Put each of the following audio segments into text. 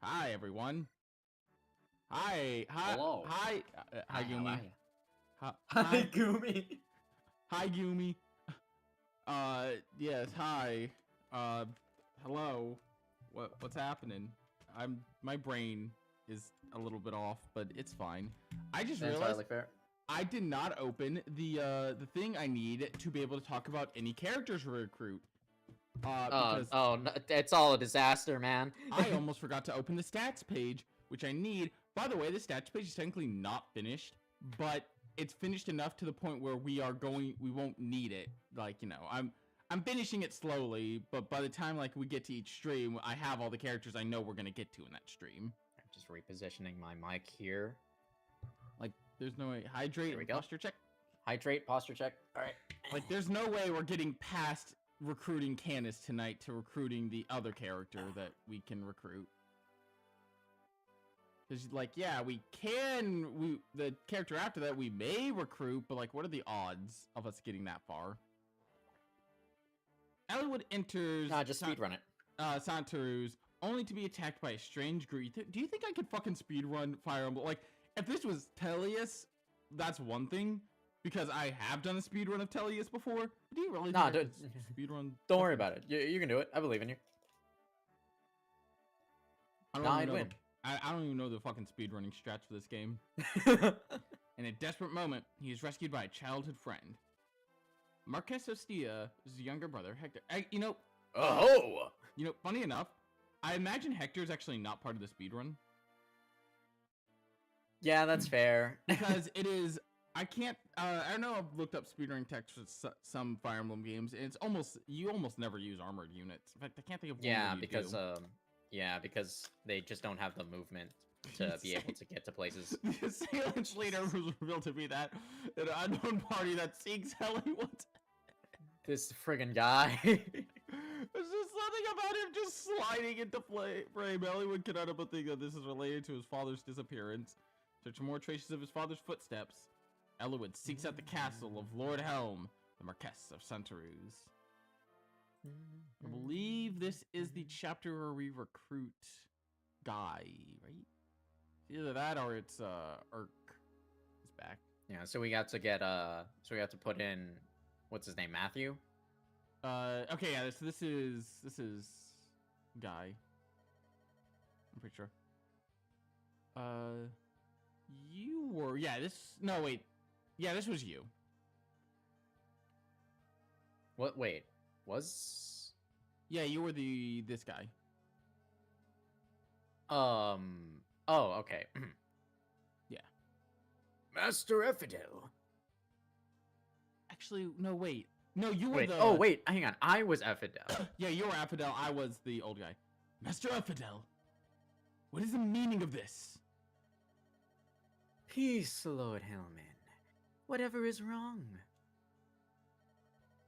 Hi, everyone. Hi. Hello. Hi. Hi, How Gumi. are ya? Hi. Hi, Gumi. Hi, Gumi. Yes. Hi. Hello. What's happening? My brain is a little bit off, but it's fine. I just That's realized entirely fair. I did not open the thing I need to be able to talk about any characters to recruit. Because No, it's all a disaster, man. I almost forgot to open the stats page, which I need. By the way, the stats page is technically not finished, but it's finished enough to the point where we won't need it. Like, you know, I'm finishing it slowly, but by the time like we get to each stream, I have all the characters I know we're gonna get to in that stream. I'm just repositioning my mic here. Like, there's no way. Hydrate There we and go. posture check. Hydrate, posture check. All right. Like, there's no way we're getting past recruiting Canis tonight to recruiting the other character that we can recruit. Because, like, yeah, the character after that we may recruit, but, like, what are the odds of us getting that far? Eliwood enters... Nah, just speedrun it. Santaru's, only to be attacked by a strange greed. Do you think I could fucking speedrun Fire Emblem? Like, if this was Tellius, that's one thing, because I have done a speedrun of Tellius before. But do you really Nah, think I dude. could speedrun? Don't worry about it. You can do it. I believe in you. I'd win. I don't even know the fucking speedrunning strats for this game. In a desperate moment, he is rescued by a childhood friend. Marquez Ostia is younger brother, Hector. Oh! Funny enough, I imagine Hector is actually not part of the speedrun. Yeah, that's fair. Because it is... I know I've looked up speedrunning text for some Fire Emblem games, and you almost never use armored units. In fact, I can't think of one because they just don't have the movement to be able to get to places. The assailant's leader was revealed to be an unknown party that seeks Hollywood. This friggin' guy. There's just something about him just sliding into frame. Hollywood cannot but think that this is related to his father's disappearance. Search for more traces of his father's footsteps. Eliwood seeks out the castle of Lord Helm, the Marquess of Santaruz. I believe this is the chapter where we recruit Guy, right? Either that or it's Urk is back. Yeah, so we got to put in what's his name, Matthew? Okay, yeah, this is Guy. I'm pretty sure. You were this was you. What? Wait, was? Yeah, you were this guy. Oh, okay. Yeah. Master Effidel. Actually, no, wait. No, you were Wait. the... Oh, wait. Hang on. I was Effidel. Yeah, you were Affidel. I was the old guy. Master Affidel. What is the meaning of this? Peace, Lord Helmin. Whatever is wrong?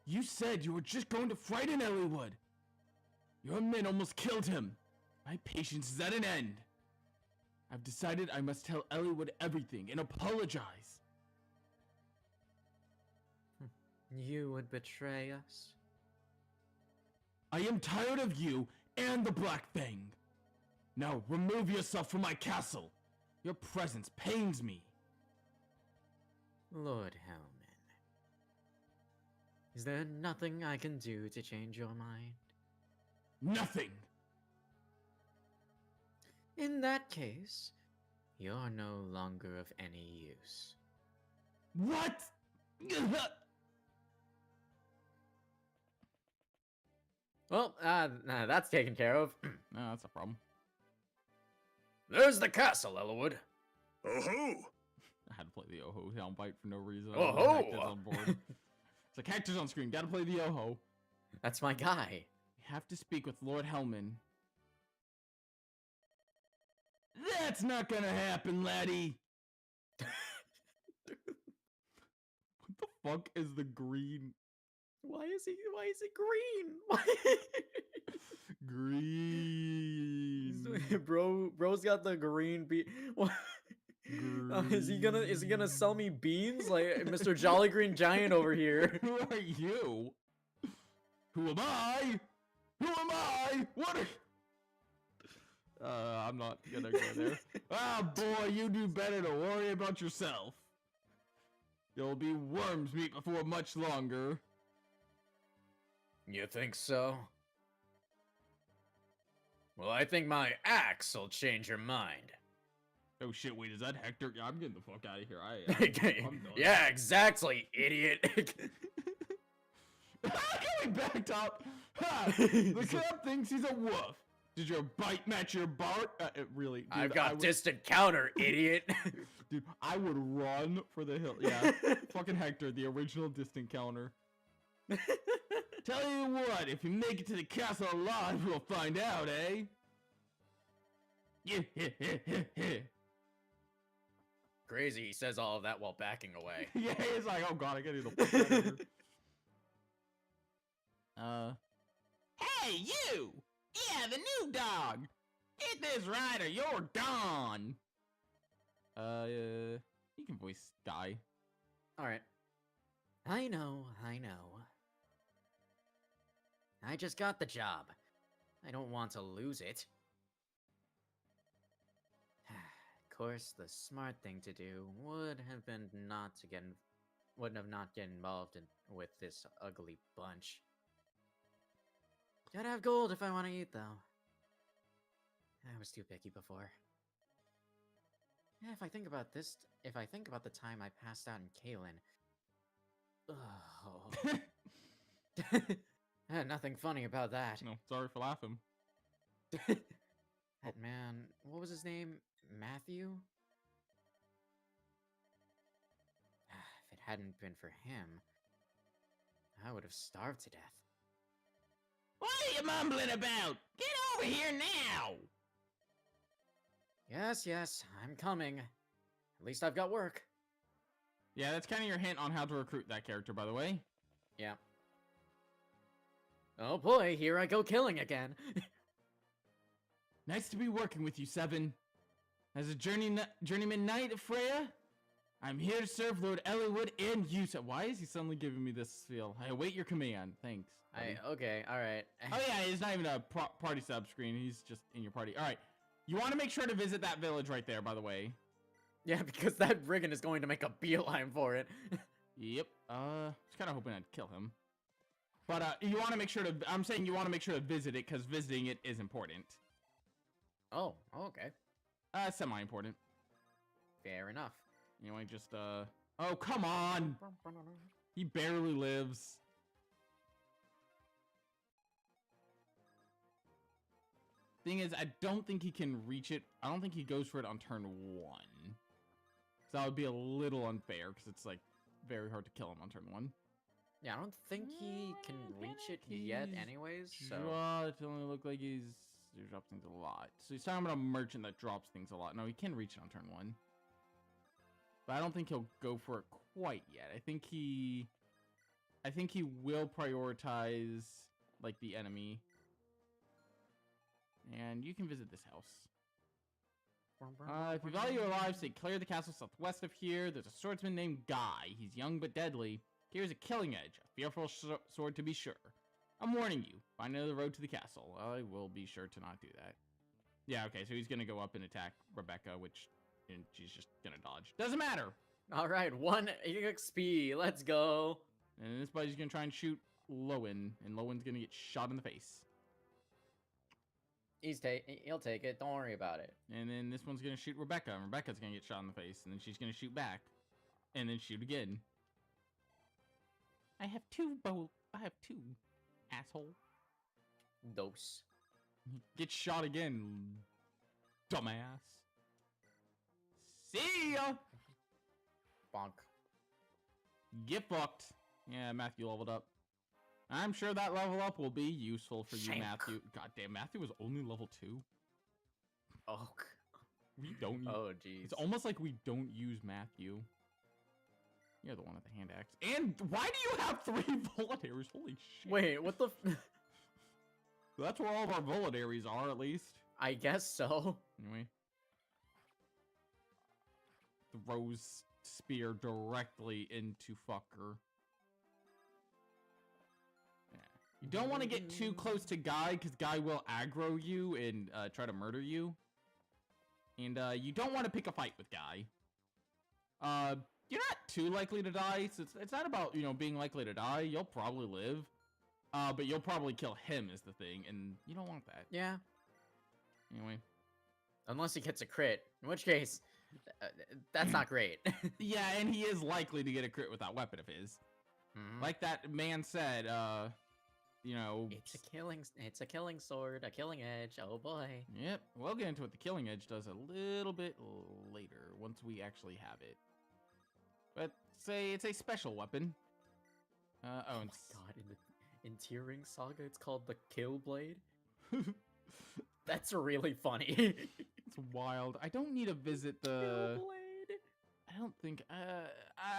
You said you were just going to frighten Eliwood. Your men almost killed him. My patience is at an end. I've decided I must tell Eliwood everything and apologize. You would betray us? I am tired of you and the Black Fang. Now remove yourself from my castle. Your presence pains me. Lord Helmin. Is there nothing I can do to change your mind? Nothing. In that case, you're no longer of any use. What? Well, that's taken care of. No, that's a problem. There's the castle, Eliwood. Oh-ho! I had to play the Oho soundbite for no reason. Oh-ho! Hector's on board. It's like Hector's on screen. Gotta play the Oho. That's my guy. You have to speak with Lord Helmin. That's not gonna happen, laddie. What the fuck is the green? Why is it green? Why? Green. Bro's got the green is he gonna sell me beans like Mr. Jolly Green Giant over here? Who are you? Who am I? Who am I? What are... I'm not gonna go there. Ah, boy, you do better to worry about yourself. There'll be worms meat before much longer. You think so? Well, I think my axe will change your mind. Oh shit, wait, is that Hector? Yeah, I'm getting the fuck out of here. I'm done. Yeah, exactly, idiot. Going back top. Ha! The cub thinks he's a wolf. Did your bite match your bark? Really? Dude, I've got distant counter, idiot. Dude, I would run for the hill. Yeah, fucking Hector, the original distant counter. Tell you what, if you make it to the castle alive, we'll find out, eh? Yeah. Crazy, he says all of that while backing away. Yeah, he's like, oh god, I gotta get the fuck out of here. Hey, you! Yeah, the new dog! Get this right or you're gone! You can voice Guy. Alright. I know. I just got the job. I don't want to lose it. Of course, the smart thing to do would have been not get involved with this ugly bunch. Gotta have gold if I want to eat, though. I was too picky before. Yeah, if I think about the time I passed out in Kalen. Nothing funny about that. No, sorry for laughing. That man, what was his name? Matthew? If it hadn't been for him, I would have starved to death. What are you mumbling about? Get over here now! Yes, I'm coming. At least I've got work. Yeah, that's kind of your hint on how to recruit that character, by the way. Yeah. Oh boy, here I go killing again. Nice to be working with you, Seven. As a journeyman knight of Freya, I'm here to serve Lord Eliwood and you. Why is he suddenly giving me this feel? I await your command. Thanks. Okay, alright. Oh yeah, it's not even a party sub screen. He's just in your party. Alright. You want to make sure to visit that village right there, by the way. Yeah, because that brigand is going to make a beeline for it. Yep. I was kind of hoping I'd kill him. But you want to make sure to... I'm saying you want to make sure to visit it, because visiting it is important. Oh, okay. Semi-important. Fair enough. You know, I just, Oh, come on! He barely lives. Thing is, I don't think he can reach it. I don't think he goes for it on turn 1. So that would be a little unfair, because it's, like, very hard to kill him on turn 1. Yeah, I don't think he can reach it yet anyways, so... It only look like he drops things a lot. So he's talking about a merchant that drops things a lot. No, he can reach it on turn 1. But I don't think he'll go for it quite yet. I think he will prioritize, like, the enemy. And you can visit this house. If you value your lives, say clear the castle southwest of here. There's a swordsman named Guy. He's young but deadly. Here's a killing edge, a fearful sword to be sure. I'm warning you. Find another road to the castle. I will be sure to not do that. Yeah, okay, so he's gonna go up and attack Rebecca, and she's just gonna dodge. Doesn't matter! Alright, 1 EXP, let's go! And this buddy's gonna try and shoot Lowen, and Lowen's gonna get shot in the face. He'll take it, don't worry about it. And then this one's gonna shoot Rebecca, and Rebecca's gonna get shot in the face, and then she's gonna shoot back. And then shoot again. I have two, asshole. Dose. Get shot again, dumbass. See ya! Bonk. Get fucked. Yeah, Matthew leveled up. I'm sure that level up will be useful for you, Matthew. God damn, Matthew was only level 2. Oh. We don't use... Oh, jeez. It's almost like we don't use Matthew. You're the one with the hand axe. And why do you have 3 voluntaries? Holy shit. Wait, what the f- That's where all of our voluntaries are, at least. I guess so. Anyway. Throws spear directly into fucker. Yeah. You don't want to get too close to Guy, because Guy will aggro you and try to murder you. And you don't want to pick a fight with Guy. You're not too likely to die, so it's not about, you know, being likely to die. You'll probably live. But you'll probably kill him is the thing, and you don't want that. Yeah. Anyway. Unless he gets a crit, in which case, that's not great. Yeah, and he is likely to get a crit with that weapon of his. Mhm. Like that man said, you know... It's a killing sword, a killing edge, oh boy. Yep, we'll get into what the killing edge does a little bit later, once we actually have it. But say it's a special weapon. Oh my god, in Tearing Saga, it's called the Kill Blade? That's really funny. It's wild. I don't need to visit the... Kill Blade! I don't think...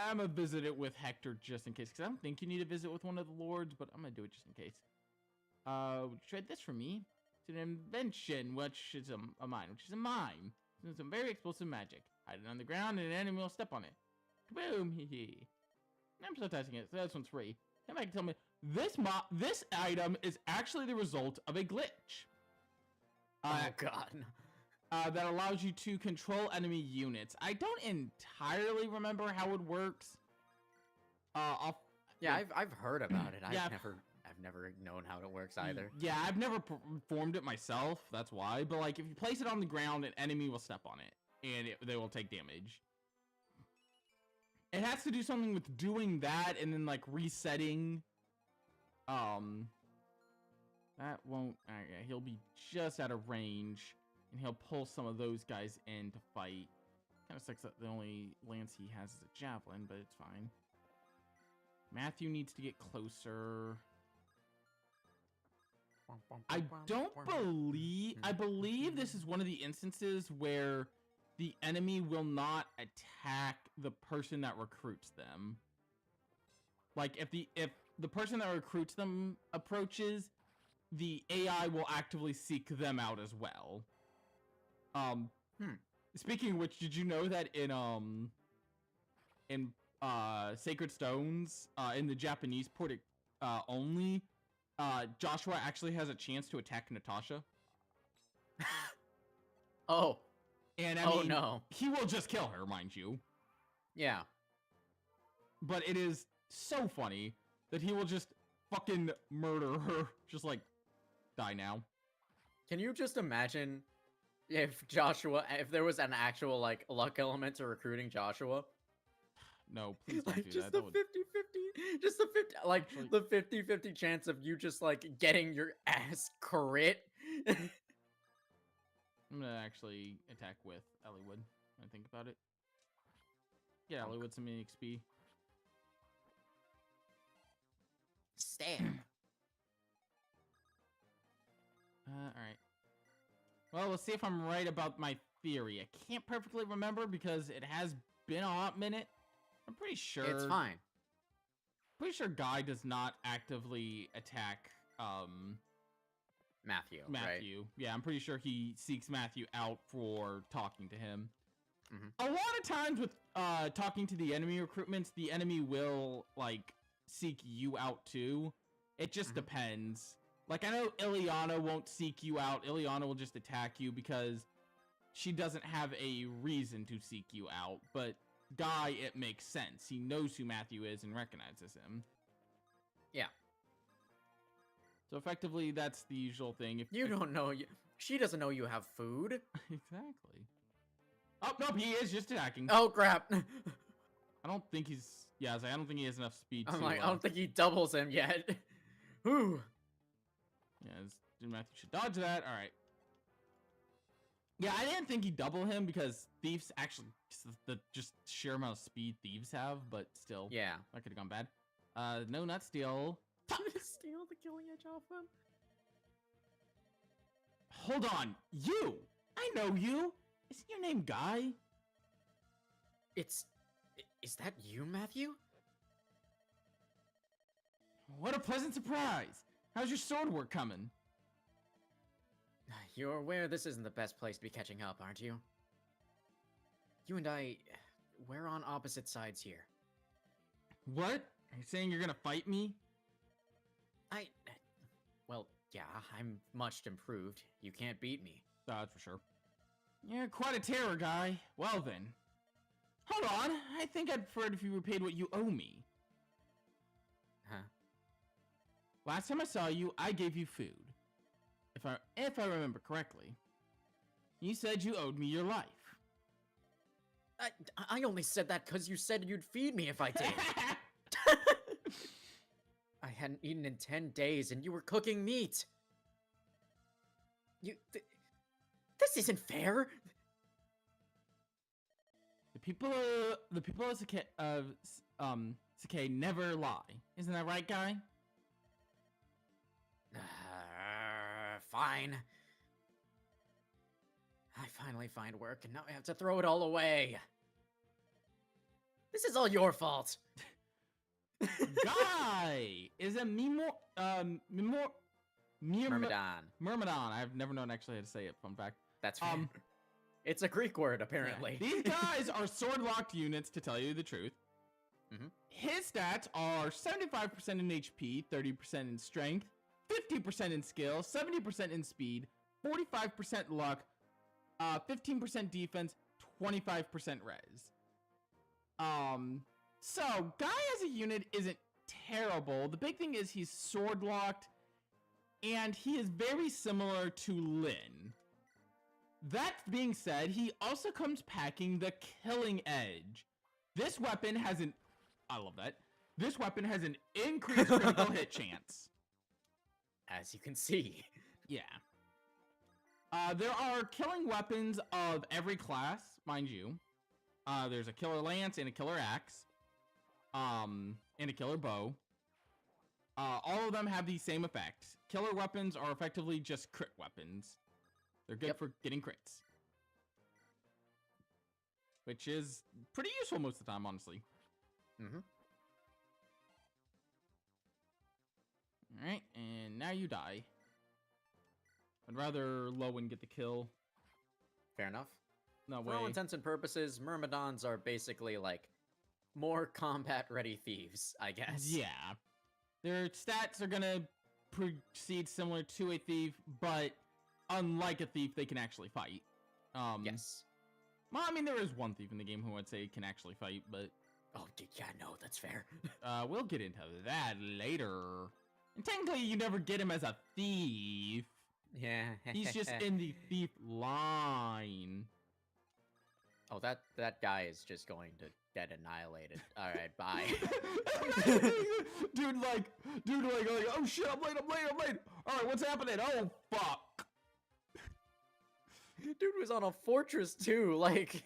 I'm gonna visit it with Hector just in case, because I don't think you need to visit with one of the lords, but I'm gonna do it just in case. Trade this for me. It's an invention, which is a mine, which is a mime. It's some very explosive magic. Hide it on the ground, and an enemy will step on it. Kaboom! Hee hee. I'm still testing it, so this one's free. Come back and tell me, this item is actually the result of a glitch. Oh god. That allows you to control enemy units. I don't entirely remember how it works. Yeah, I've heard about it. Yeah. I've never known how it works either. Yeah, I've never performed it myself. That's why. But like, if you place it on the ground, an enemy will step on it, and they will take damage. It has to do something with doing that, and then like resetting. That won't. Okay, he'll be just out of range, and he'll pull some of those guys in to fight. Kind of sucks that the only lance he has is a javelin, but it's fine. Matthew needs to get closer. I believe this is one of the instances where the enemy will not attack the person that recruits them. Like if the person that recruits them approaches, the AI will actively seek them out as well. Speaking of which, did you know that in Sacred Stones, in the Japanese port only, Joshua actually has a chance to attack Natasha? Oh. And I mean, no. He will just kill her, mind you. Yeah. But it is so funny that he will just fucking murder her. Just like, die now. Can you just imagine if there was an actual, like, luck element to recruiting Joshua? No, please don't like, do just that. the 50-50, just the 50, like, the 50-50 chance of you just, like, getting your ass crit. I'm gonna actually attack with Eliwood when I think about it. Yeah, Eliwood some XP. Stab. Alright. Well, let's see if I'm right about my theory. I can't perfectly remember because it has been a hot minute. I'm pretty sure... It's fine. Pretty sure Guy does not actively attack, Matthew, right? Yeah, I'm pretty sure he seeks Matthew out for talking to him. Mm-hmm. A lot of times with talking to the enemy recruitments, the enemy will like seek you out too. It just depends. Like I know Ileana won't seek you out. Ileana will just attack you because she doesn't have a reason to seek you out. But Guy, it makes sense. He knows who Matthew is and recognizes him. Yeah. So effectively, that's the usual thing. You don't know. She doesn't know you have food. Exactly. Oh, nope, he is just attacking. Oh, crap. I don't think he's... Yeah, I don't think he has enough speed to... I don't think he doubles him yet. Whew. Yeah, Matthew should dodge that. All right. Yeah, I didn't think he'd double him because thieves actually... The just sheer amount of speed thieves have, but still. Yeah. That could have gone bad. No, not steal. Steal the killing edge off him. Hold on. You! I know you! Isn't your name Guy? Is that you, Matthew? What a pleasant surprise! How's your sword work coming? You're aware this isn't the best place to be catching up, aren't you? You and I, we're on opposite sides here. What? Are you saying you're gonna fight me? Well, yeah, I'm much improved. You can't beat me. That's for sure. You're quite a terror, guy. Well then. Hold on. I think I'd prefer it if you repaid what you owe me. Huh? Last time I saw you, I gave you food. If I remember correctly. You said you owed me your life. I only said that because you said you'd feed me if I did. I hadn't eaten in 10 days and you were cooking meat. This isn't fair. The people of Sakai never lie. Isn't that right, guy? Fine. I finally find work and now I have to throw it all away. This is all your fault. Guy is a Myrmidon. Myrmidon. I've never known actually how to say it. Fun fact. That's fair. It's a Greek word, apparently. Yeah. These guys are sword-locked units, to tell you the truth. His stats are 75% in HP, 30% in strength, 50% in skill, 70% in speed, 45% luck, 15% defense, 25% res. So Guy as a unit isn't terrible. The big thing is he's sword-locked, and he is very similar to Lyn. That being said, he also comes packing the Killing Edge. This weapon has an... I love that. This weapon has an increased critical hit chance. As you can see. Yeah. There are killing weapons of every class, mind you. There's a killer lance and a killer axe. And a killer bow. All of them have the same effect. Killer weapons are effectively just crit weapons. They're good for getting crits. Which is pretty useful most of the time, honestly. Alright, and now you die. I'd rather Lowen get the kill. Fair enough. No For way. all intents and purposes, Myrmidons are basically like more combat-ready thieves, I guess. Yeah. Their stats are gonna proceed similar to a thief, but unlike a thief, they can actually fight. Yes. Well, I mean, there is one thief in the game who I'd say can actually fight, but... Oh, yeah, no, that's fair. We'll get into that later. And technically, you never get him as a thief. Yeah. He's just in the thief line. Oh, that guy is just going to get annihilated. All right, bye. dude, like, oh shit, I'm late. All right, what's happening? Oh, fuck. Dude was on a fortress too. Like,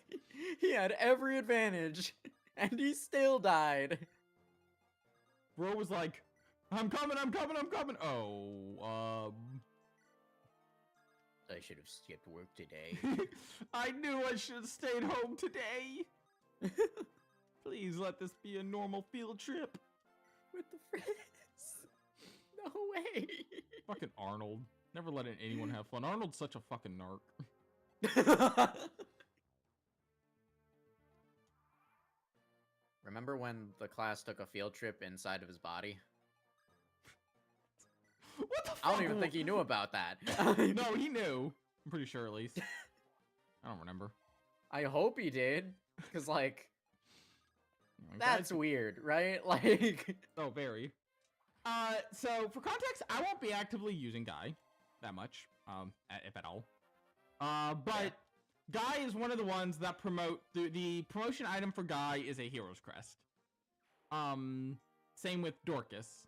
he had every advantage, and he still died. Bro was like, I'm coming. Oh, I should have skipped work today. I knew I should have stayed home today. Please let this be a normal field trip. With the friends. No way. Fucking Arnold. Never letting anyone have fun. Arnold's such a fucking narc. Remember when the class took a field trip inside of his body? What the fuck? I don't even think he knew about that. No, he knew. I'm pretty sure, at least. I don't remember. I hope he did. Because, like, Oh, that's guys- weird, right? Like... Oh, very. So, for context, I won't be actively using Guy that much, if at all. But Guy is one of the ones that promote... The promotion item for Guy is a Hero's Crest. Same with Dorcas.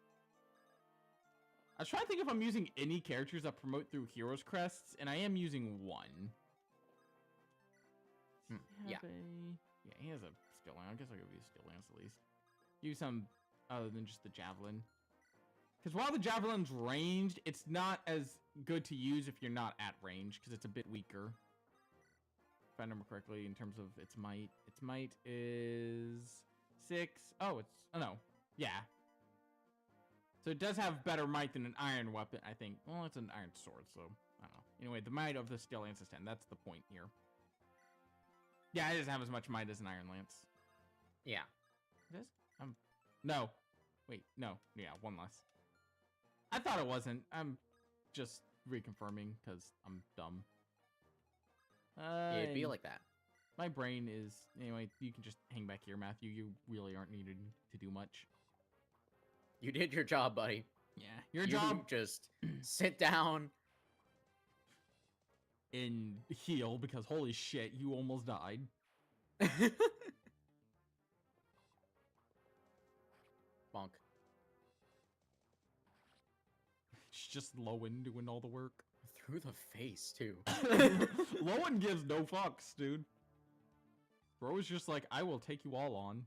I was trying to think if I'm using any characters that promote through Hero's Crests, and I am using one. Yeah. Yeah, he has a skill lance. I guess I'll go use skill lance at least. Use some other than just the javelin. Because while the javelin's ranged, it's not as good to use if you're not at range, because it's a bit weaker. If I remember correctly, in terms of its might. Its might is 6. Oh, it's... Oh, no. Yeah. So it does have better might than an iron weapon, I think. Well, it's an iron sword, so... I don't know. Anyway, the might of the skill lance is 10. That's the point here. Yeah, it doesn't have as much might as an iron lance. Yeah. It does? No. Wait, no. Yeah, one less. I thought it wasn't. I'm just reconfirming because I'm dumb. It'd be And like that. my brain is anyway. You can just hang back here, Matthew. You really aren't needed to do much. You did your job, buddy. Yeah, your You job just sit down. and heal because holy shit, you almost died. Bonk. It's just Lowen doing all the work. Through the face, too. Lowen gives no fucks, dude. Bro is just like, I will take you all on.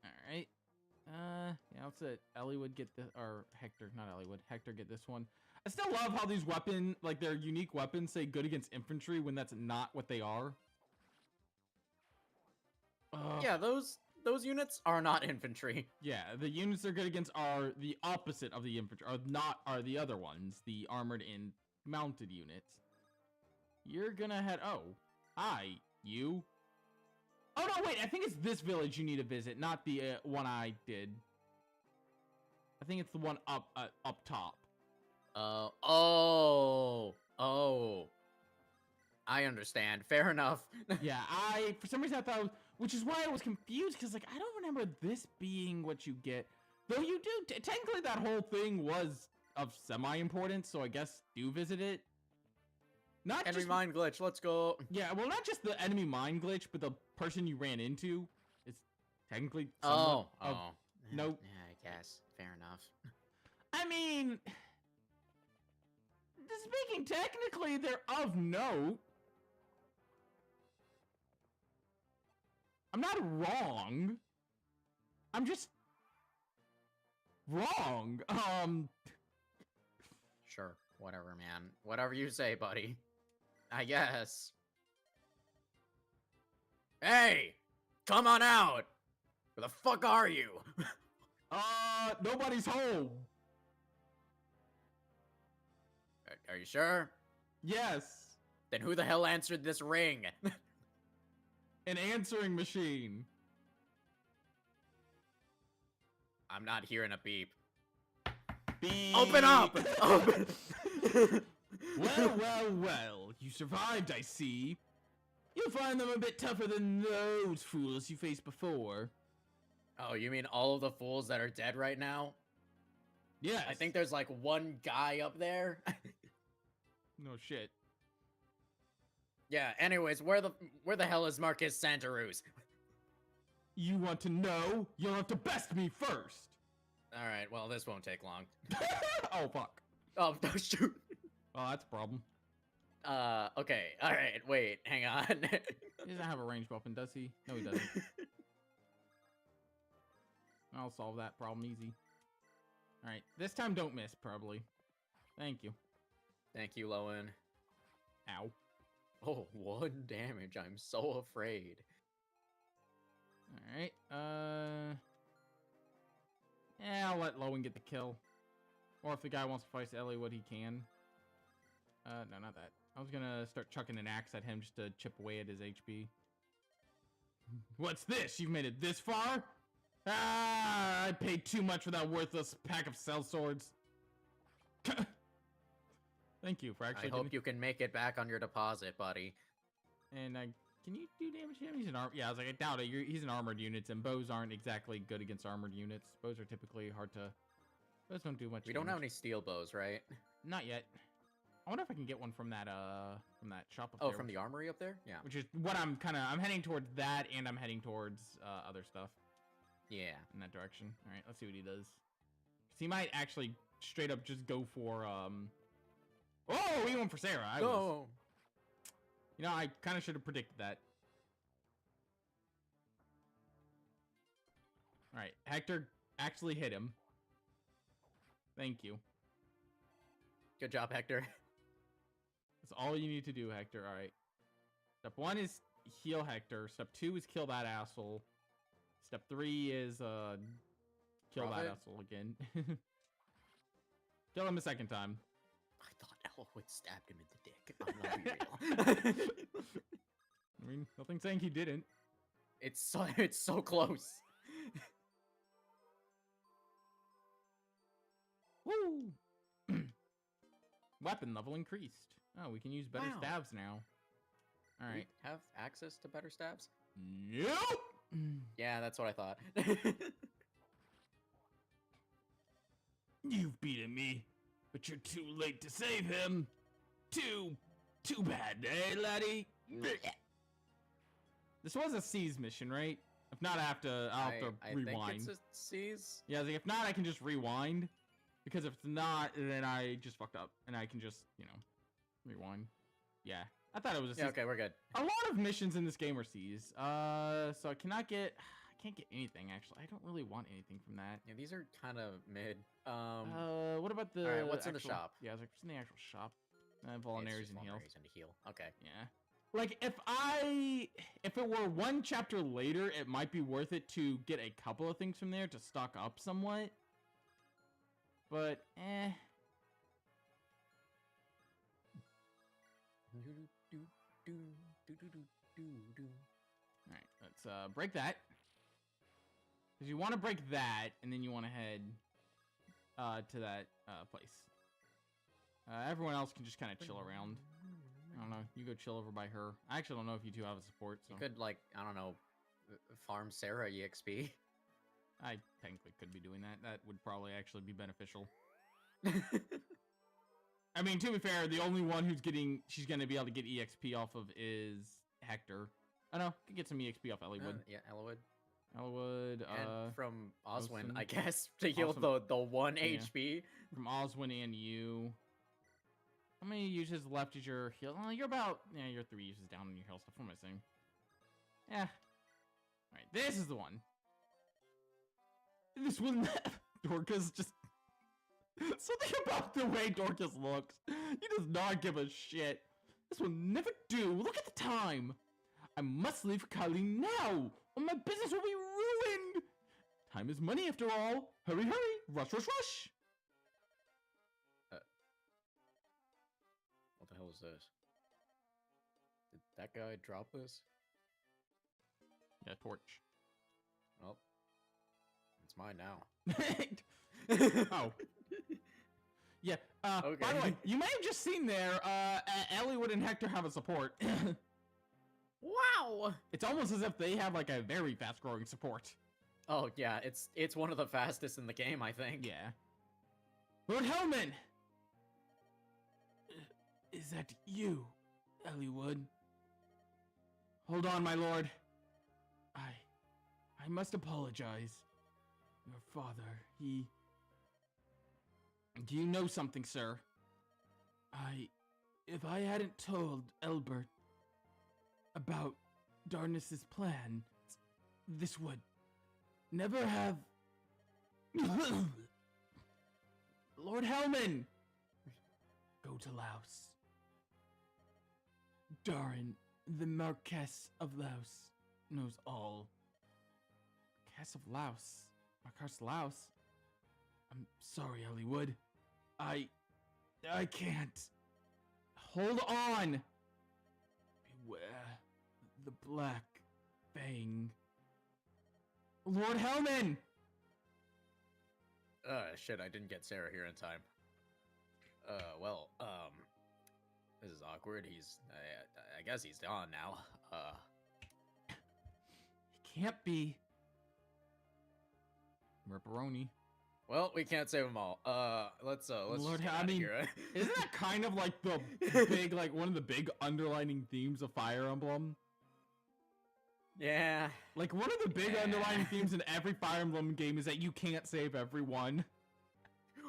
Alright. Yeah, that's it. Ellie would get the, or Hector, not Ellie would. Hector get this one. I still love how these weapon, like their unique weapons say good against infantry when that's not what they are. Yeah, those units are not infantry. Yeah, the units they're good against are the opposite of the infantry, are the other ones, the armored and mounted units. You're gonna head. Oh, hi, you. Oh no, wait. I think it's this village you need to visit, not the one I did. I think it's the one up top. Oh. I understand. Fair enough. Yeah, for some reason I thought, which is why I was confused because like I don't remember this being what you get. Though you do technically that whole thing was of semi-importance, so I guess do visit it. Not Enemy just mind glitch. Let's go. yeah, well, not just the enemy mind glitch, but the person you ran into is technically Oh. somewhat of note. Yeah, I guess. Fair enough. I mean, speaking technically, they're of note. I'm not wrong. I'm just wrong. Sure. Whatever, man. Whatever you say, buddy. I guess. Hey! Come on out! Where the fuck are you? Nobody's home. Are you sure? Yes. Then who the hell answered this ring? An answering machine. I'm not hearing a beep. Beep. Open up! Open! Well. You survived, I see. You'll find them a bit tougher than those fools you faced before. Oh, you mean all of the fools that are dead right now? Yes. I think there's like one guy up there. No shit. Yeah, anyways, where the hell is Marcus Santaruz? You want to know? You'll have to best me first. Alright, well, this won't take long. Oh, fuck. Oh, no, shoot. Oh, that's a problem. Okay, alright, wait, hang on. He doesn't have a ranged weapon, does he? No, he doesn't. I'll solve that problem easy. Alright, this time don't miss, probably. Thank you. Thank you, Lowen. Ow. Oh, 1 damage, I'm so afraid. Alright, yeah, I'll let Lowen get the kill. Or if the guy wants to fight Ellie, he can. No, not that. I was gonna start chucking an axe at him just to chip away at his HP. What's this? You've made it this far? Ah, I paid too much for that worthless pack of cell swords. Thank you for actually. I hope you can make it back on your deposit, buddy. And can you do damage to him? He's an yeah, I was like, I doubt it. He's an armored unit, and bows aren't exactly good against armored units. Bows are typically hard to. Bows don't do much. We don't have any steel bows, right? Not yet. I wonder if I can get one from that shop up there. Oh, from the armory up there? Yeah. Which is what I'm heading towards that, and I'm heading towards other stuff. Yeah. In that direction. All right, let's see what he does. 'Cause he might actually straight up just go for Oh, he went for Sarah. Go. You know, I kind of should have predicted that. All right, Hector actually hit him. Thank you. Good job, Hector. That's all you need to do, Hector. All right. Step 1 is heal Hector. Step 2 is kill that asshole. Step 3 is kill Profit? that asshole again. Kill him a second time. I thought Elwood stabbed him in the dick. I'm not be real. I mean, nothing saying he didn't. It's so close. Woo! Weapon level increased. Oh, we can use better Wow. stabs now. All We right. have access to better stabs? Nope. Yeah, that's what I thought. You've beaten me, but you're too late to save him. Too bad, eh, laddie? This was a C's mission, right? If not, I'll have to I rewind. think it's a C's. Yeah, I was like, if not, I can just rewind. Because if it's not, then I just fucked up. And I can just, rewind. Yeah. I thought it was a C's. Yeah, okay, we're good. A lot of missions in this game are C's. So I can't get anything, actually. I don't really want anything from that. Yeah, these are kind of mid. What about the Alright, what's in the actual- shop? Yeah, I was like, what's in the actual shop? It's Vulnerarians just and heals. Vulnerarians and heal. Okay. Yeah. Like, if it were one chapter later, it might be worth it to get a couple of things from there to stock up somewhat. But, Alright, let's break that. Because you want to break that, and then you want to head to that place. Everyone else can just kind of chill around. I don't know. You go chill over by her. I actually don't know if you two have a support. So You could, like, I don't know, farm Sarah EXP. I technically could be doing that. That would probably actually be beneficial. I mean, to be fair, the only one she's gonna be able to get EXP off of is Hector. I know, could get some EXP off Elliewood. Yeah, Elowood. Elliewood, And from Oswin, Oswin. I guess, to heal Oswin. the 1 Yeah. HP. from Oswin and you. How many uses left is your heal? Oh, you're 3 uses down on your heal stuff. What am I saying? Yeah. Alright, this is the one. This one, Dorcas just... Something about the way Dorcas looks. He does not give a shit. This will never do. Look at the time. I must leave Kylie now, or my business will be ruined. Time is money after all. Hurry, hurry. Rush, rush, rush. What the hell is this? Did that guy drop this? Yeah, torch. Well, it's mine now. Oh. Yeah, by the Okay. way, you may have just seen there, Elliewood and Hector have a support. Wow! It's almost as if they have, like, a very fast-growing support. Oh yeah, it's one of the fastest in the game, I think. Yeah. Lord Hellman! Is that you, Elliewood? Hold on, my lord. I must apologize. Your father, he... Do you know something, sir? If I hadn't told Elbert about Darnus's plan, this would never have... Lord Hellman! Go to Laos. Darin, the Marquess of Laos, knows all. Marquess of Laos? Marquess Laos? I'm sorry, Elliewood. I can't. Hold on! Beware the Black Fang. Lord Hellman! Shit, I didn't get Sarah here in time. This is awkward. I guess he's gone now. It can't be. Ripperoni. Well, we can't save them all. Let's Lord, just get I outta mean, here. Isn't that kind of like the big, like one of the big underlining themes of Fire Emblem? Yeah. Like one of the big Yeah. underlying themes in every Fire Emblem game is that you can't save everyone.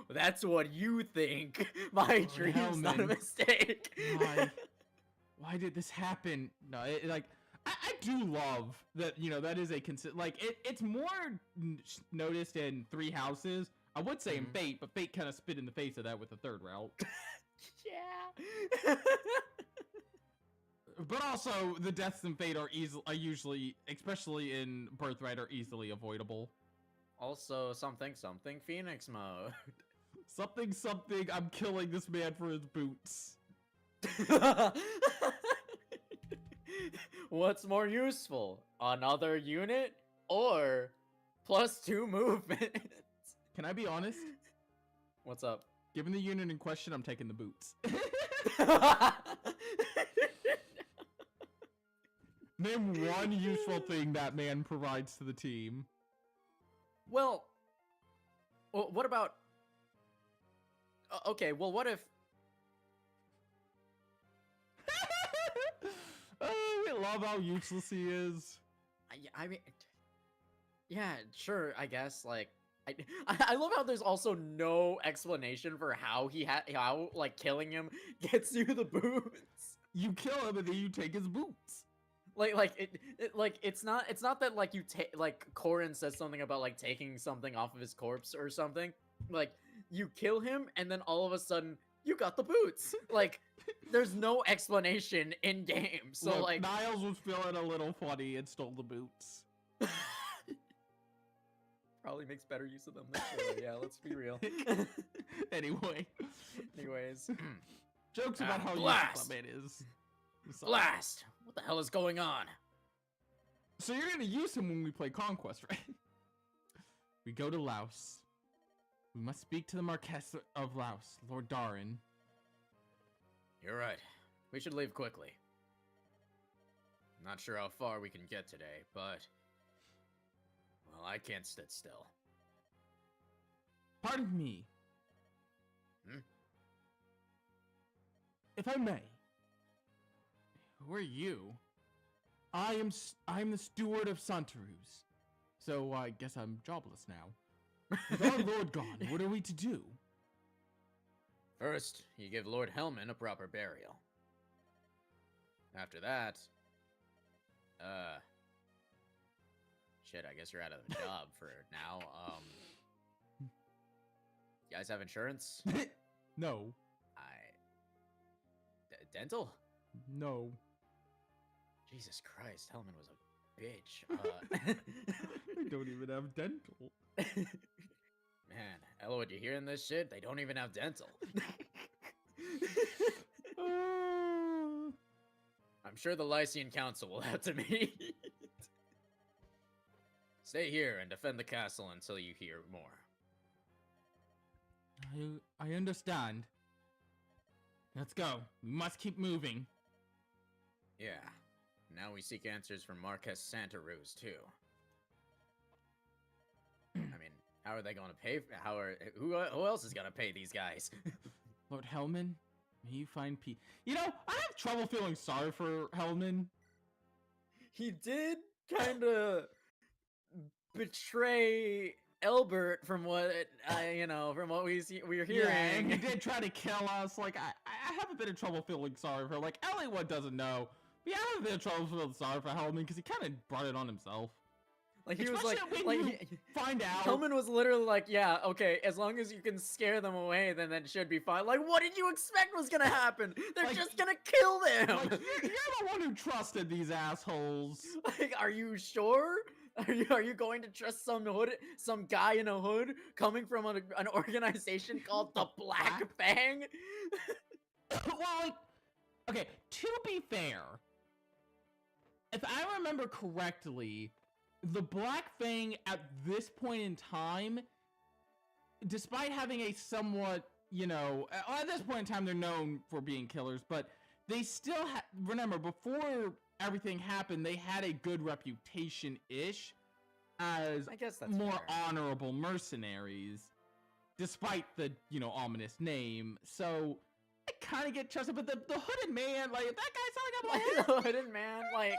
That's what you think. My dream's not a Hellman. mistake. Why did this happen? No, I do love that, that is a it's more noticed in Three Houses. I would say in Mhm. Fate, but Fate kind of spit in the face of that with the third route. Yeah. But also, the deaths in Fate are usually, especially in Birthright, are easily avoidable. Also, something Phoenix mode. Something, I'm killing this man for his boots. What's more useful? Another unit or +2 movement? Can I be honest? What's up? Given the unit in question, I'm taking the boots. Name one useful thing that man provides to the team. Well, what about... okay, well, what if... Oh, we love how useless he is. I mean... Yeah, sure, I guess, like... I love how there's also no explanation for how how, like, killing him gets you the boots. You kill him and then you take his boots. It's not that, like, you take, like, Corrin says something about, like, taking something off of his corpse or something. Like, you kill him and then all of a sudden you got the boots. Like, there's no explanation in game. So, look, like, Niles was feeling a little funny and stole the boots. probably makes better use of them than Shura. Yeah, let's be real. Anyway. Anyways. Jokes about how Blast! useful that man is. Blast! What the hell is going on? So you're gonna use him when we play Conquest, right? We go to Laos. We must speak to the Marquess of Laos, Lord Darin. You're right. We should leave quickly. Not sure how far we can get today, but... well, I can't sit still. Pardon me. Hmm? If I may. Who are you? I am the steward of Santarus. So I guess I'm jobless now. With our lord gone, what are we to do? First, you give Lord Hellman a proper burial. After that... shit, I guess you're out of the job for now. You guys have insurance? No. Dental? No. Jesus Christ, Hellman was a bitch. They don't even have dental. Man, Elwood, you hearing this shit? They don't even have dental. I'm sure the Lycian Council will have to meet. Stay here and defend the castle until you hear more. I understand. Let's go. We must keep moving. Yeah. Now we seek answers from Marquess Santarus, too. I mean, how are they going to pay? Who else is going to pay these guys? Lord Hellman, may you find peace. You know, I have trouble feeling sorry for Hellman. He did kind of betray Elbert from what from what we're hearing. Yeah, and he did try to kill us. Like I have a bit of trouble feeling sorry for. Like Elwood doesn't know. But yeah, I have a bit of trouble feeling sorry for Hellman because he kind of brought it on himself. Like he Especially was when like you find out. Hellman was literally like, yeah, okay, as long as you can scare them away, then that should be fine. Like, what did you expect was gonna happen? They're Like, just gonna kill them. Like, you're the one who trusted these assholes. Like, are you sure? Are you going to trust some guy in a hood coming from an organization called the Black Fang? Well, like, okay, to be fair, if I remember correctly, the Black Fang at this point in time, despite having a somewhat, at this point in time, they're known for being killers, but they still remember, before everything happened, they had a good reputation-ish as I guess that's more fair. honorable mercenaries, despite the, ominous name. So I kind of get trusted, but the hooded man, like, if that guy sounds like a Like, the hooded man, like...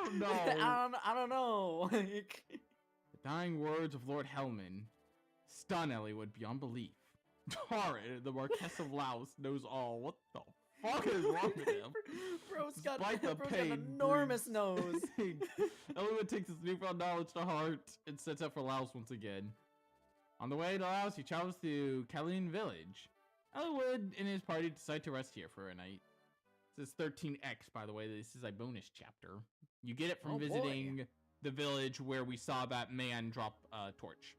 I don't know. I don't know. Like... The dying words of Lord Hellman stun Elwood beyond belief. Darin, the Marquess of Laos, knows all. What the fuck is wrong with him? Bro's got Despite the an pain, enormous nose. Elwood takes his newfound knowledge to heart and sets out for Laos once again. On the way to Laos, he travels through Kalin village. Elwood and his party decide to rest here for a night. This is 13X, by the way. This is a bonus chapter. You get it from visiting the village where we saw that man drop a torch.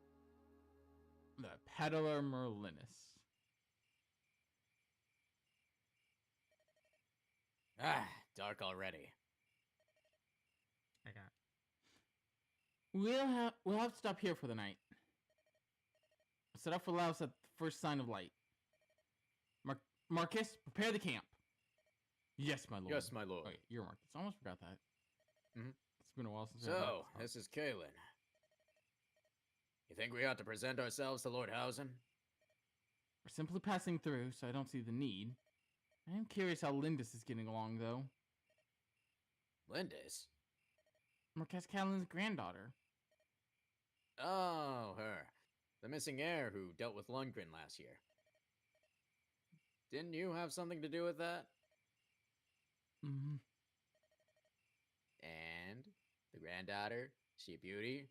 The Peddler Merlinus. Dark already. I got. We'll have to stop here for the night. set up for Laos at the first sign of light. Marcus, prepare the camp. Yes, my lord. Yes, my lord. Okay, you're Marcus. I almost forgot that. Mhm. It's been a while since I had So, that. this is Kalen. You think we ought to present ourselves to Lord Hausen? We're simply passing through, so I don't see the need. I am curious how Lindis is getting along, though. Lindis? Marquez Callan's granddaughter. Oh, her. The missing heir who dealt with Lundgren last year. Didn't you have something to do with that? Mm-hmm. And the granddaughter? She a beauty?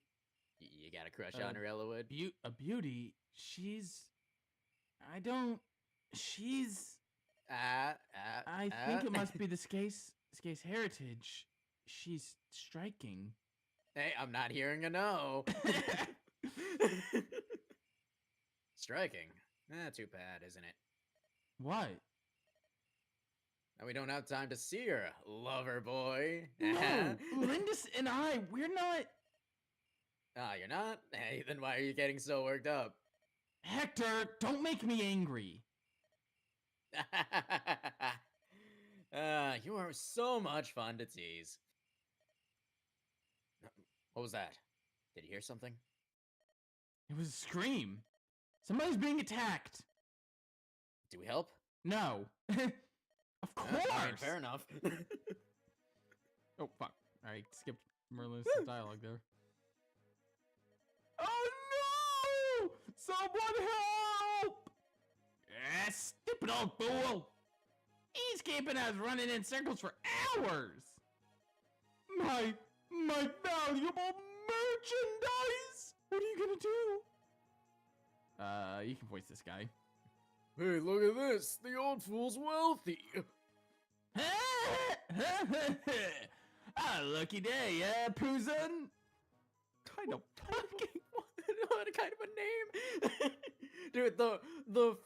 You got a crush on her, Ellawood? A beauty? She's... I don't... She's... I think it must be the Skace heritage. She's striking. Hey, I'm not hearing a no. Striking. Too bad, isn't it? What? Now we don't have time to see her, lover boy. No, Lindis and I, we're not... Ah, you're not? Hey, then why are you getting so worked up? Hector, don't make me angry. You are so much fun to tease. What was that? Did you hear something? It was a scream. Somebody's being attacked. Do we help? No. Of course. I mean, fair enough. Oh, fuck. I skipped Merlin's dialogue there. Oh no! Someone help! Stupid old fool! He's keeping us running in circles for hours! My valuable merchandise! What are you gonna do? You can voice this guy. Hey, look at this! The old fool's wealthy! A lucky day, Poozun? Kind of talking. What kind of a name? Dude, the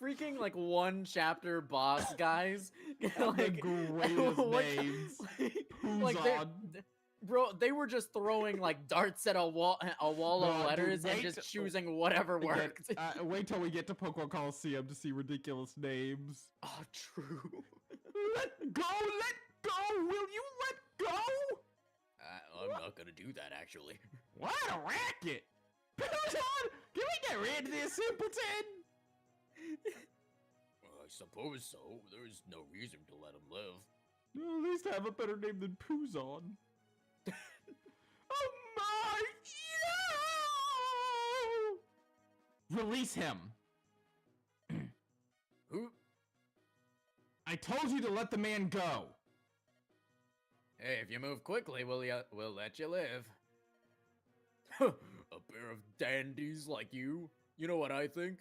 freaking like one chapter boss guys Have the greatest what- names. like Poozon. bro, they were just throwing like darts at a wall of No, letters dude, and wait just choosing whatever Again, worked. wait till we get to Pokemon Coliseum to see ridiculous names. Oh, true. Let go! Let go! Will you let go? I'm not gonna do that actually. What a racket! Poozon! Can we get rid of this simpleton? I suppose so. There's no reason to let him live. Well, at least I have a better name than Poozon. Oh my! Yeah! Release him! Who? I told you to let the man go. Hey, if you move quickly, we'll let you live. A pair of dandies like you. You know what I think?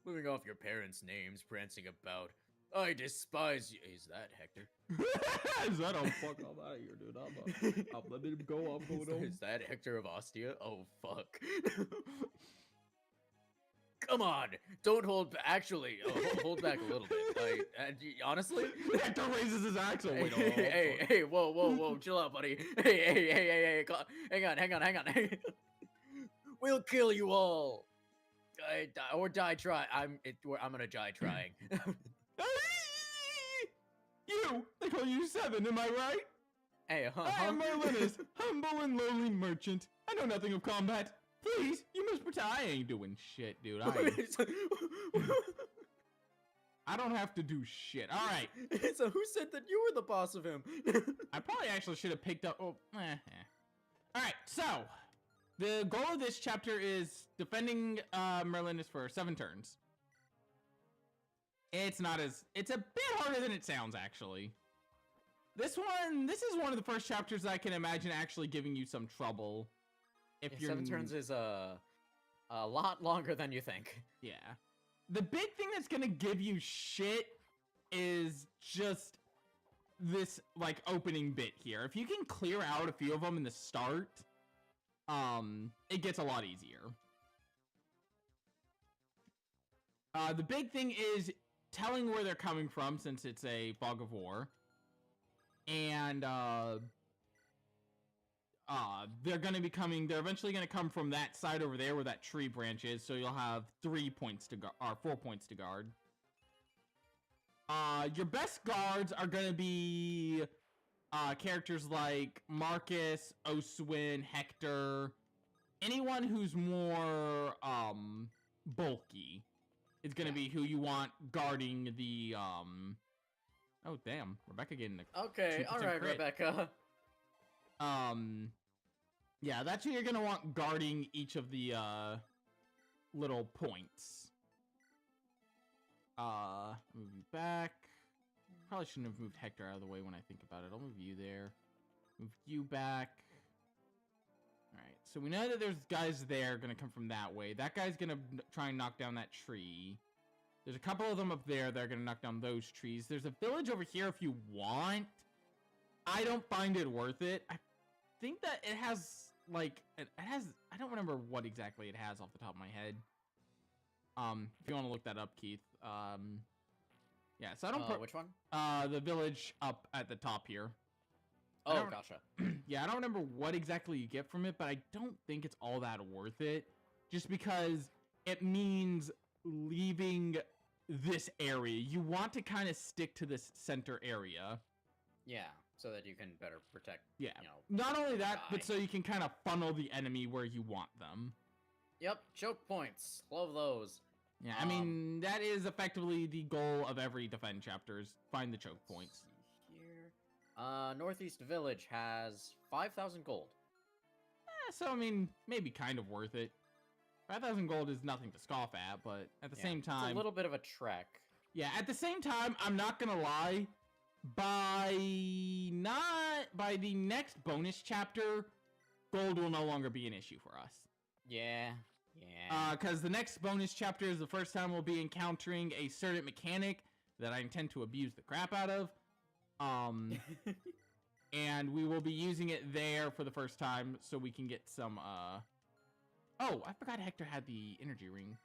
Living off your parents' names, prancing about. I despise you. Is that Hector? Is that a fuck? I'm out of here, dude. I'm letting him go. I'm going home. Is that Hector of Ostia? Oh, fuck. Come on! Don't hold back. Actually, hold back a little bit. Honestly? Hector raises his axe. Oh, wait, Hey, whoa, chill out, buddy. Hey, hang on. We'll kill you all. Die try. I'm gonna die trying. You! They call you Seven, am I right? Hey, I am Merlinus, humble and lowly merchant. I know nothing of combat. Please, you must pretend I ain't doing shit, dude. I don't have to do shit. All right. So who said that you were the boss of him? I probably actually should have picked up. Oh, All right. So the goal of this chapter is defending Merlinus for 7 turns. It's a bit harder than it sounds, actually. This is one of the first chapters that I can imagine actually giving you some trouble. If you're 7 turns is a lot longer than you think. Yeah. The big thing that's gonna give you shit is just this, like, opening bit here. If you can clear out a few of them in the start, it gets a lot easier. The big thing is telling where they're coming from, since it's a fog of war. And, they're gonna be coming. They're eventually gonna come from that side over there where that tree branch is. So you'll have 3 points to guard, or 4 points to guard. Your best guards are gonna be characters like Marcus, Oswin, Hector, anyone who's more bulky is gonna be who you want guarding the Oh damn, Rebecca getting the Okay, 2% alright, crit. Rebecca. Yeah, that's who you're gonna want guarding each of the little points. Move you back. Probably shouldn't have moved Hector out of the way when I think about it. I'll move you there. Move you back. Alright, so we know that there's guys there gonna come from that way. That guy's gonna try and knock down that tree. There's a couple of them up there that are gonna knock down those trees. There's a village over here if you want. I don't find it worth it. I think that it has, like, I don't remember what exactly it has off the top of my head. If you want to look that up, Keith. Yeah, so I don't Which one? the village up at the top here. Oh, gotcha. Yeah, I don't remember what exactly you get from it, but I don't think it's all that worth it. Just because it means leaving this area. You want to kind of stick to this center area. Yeah, so that you can better protect, Yeah. you know. Not only that, but guy. so you can kind of funnel the enemy where you want them. Yep, choke points. Love those. Yeah, I mean, that is effectively the goal of every defend chapter, is find the choke points. See here. Northeast Village has 5,000 gold. So, I mean, maybe kind of worth it. 5,000 gold is nothing to scoff at, but at the same time... It's a little bit of a trek. Yeah, at the same time, I'm not gonna lie. By the next bonus chapter, gold will no longer be an issue for us. Yeah, yeah. Because the next bonus chapter is the first time we'll be encountering a certain mechanic that I intend to abuse the crap out of. And we will be using it there for the first time so we can get some, Oh, I forgot Hector had the energy ring.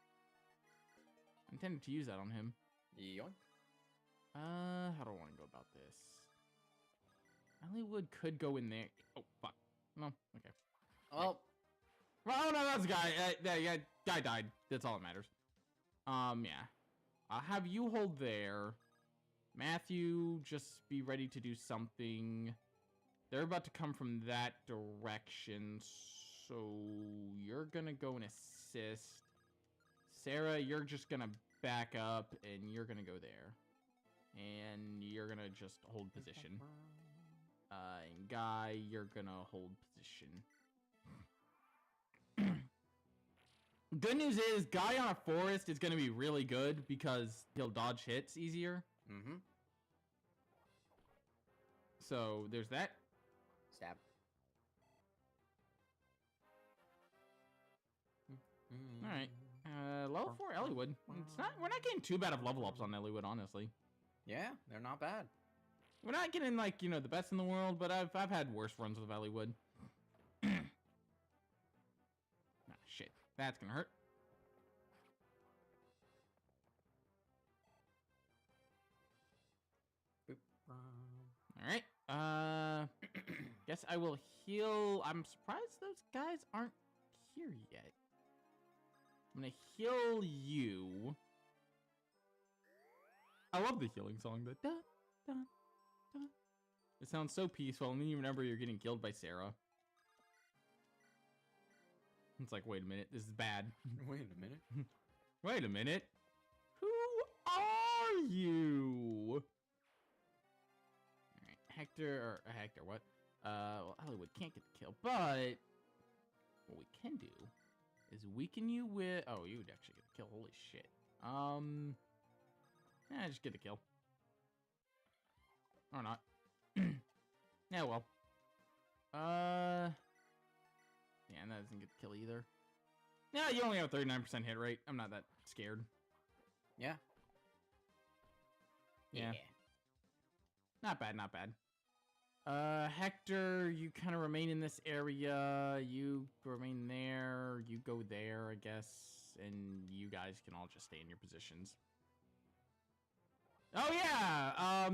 I intended to use that on him. Yoink. How do I want to go about this? Hollywood could go in there. Oh, fuck. No, okay. Well, Oh, no, that's a guy. Yeah, guy died. That's all that matters. Yeah. I'll have you hold there. Matthew, just be ready to do something. They're about to come from that direction, so you're gonna go and assist. Sarah, you're just gonna back up, and you're gonna go there. And you're gonna just hold position. And Guy, you're gonna hold position. Good news is, Guy on a forest is gonna be really good because he'll dodge hits easier. mm-hmm. So there's that. Stab. All right. Level 4 Elliewood. It's not. We're not getting too bad of level ups on Elliewood, honestly. Yeah, they're not bad. We're not getting like the best in the world, but I've had worse runs with Elliewood. Ah, shit. That's gonna hurt. All right. Guess I will heal. I'm surprised those guys aren't here yet. I'm gonna heal you. I love the healing song. The da da da. It sounds so peaceful, and then you remember you're getting killed by Sarah. It's like, wait a minute, this is bad. Wait a minute. Wait a minute. Who are you? Alright, Hector, what? Well, Hollywood can't get the kill, but what we can do is weaken you with... Oh, you would actually get the kill, holy shit. Yeah, just get the kill. Or not. Yeah, well. Yeah, and that doesn't get the kill either. Yeah, you only have a 39% hit rate. I'm not that scared. Yeah. Yeah. Not bad, not bad. Hector, you kind of remain in this area. You remain there. You go there, I guess. And you guys can all just stay in your positions. Oh, yeah!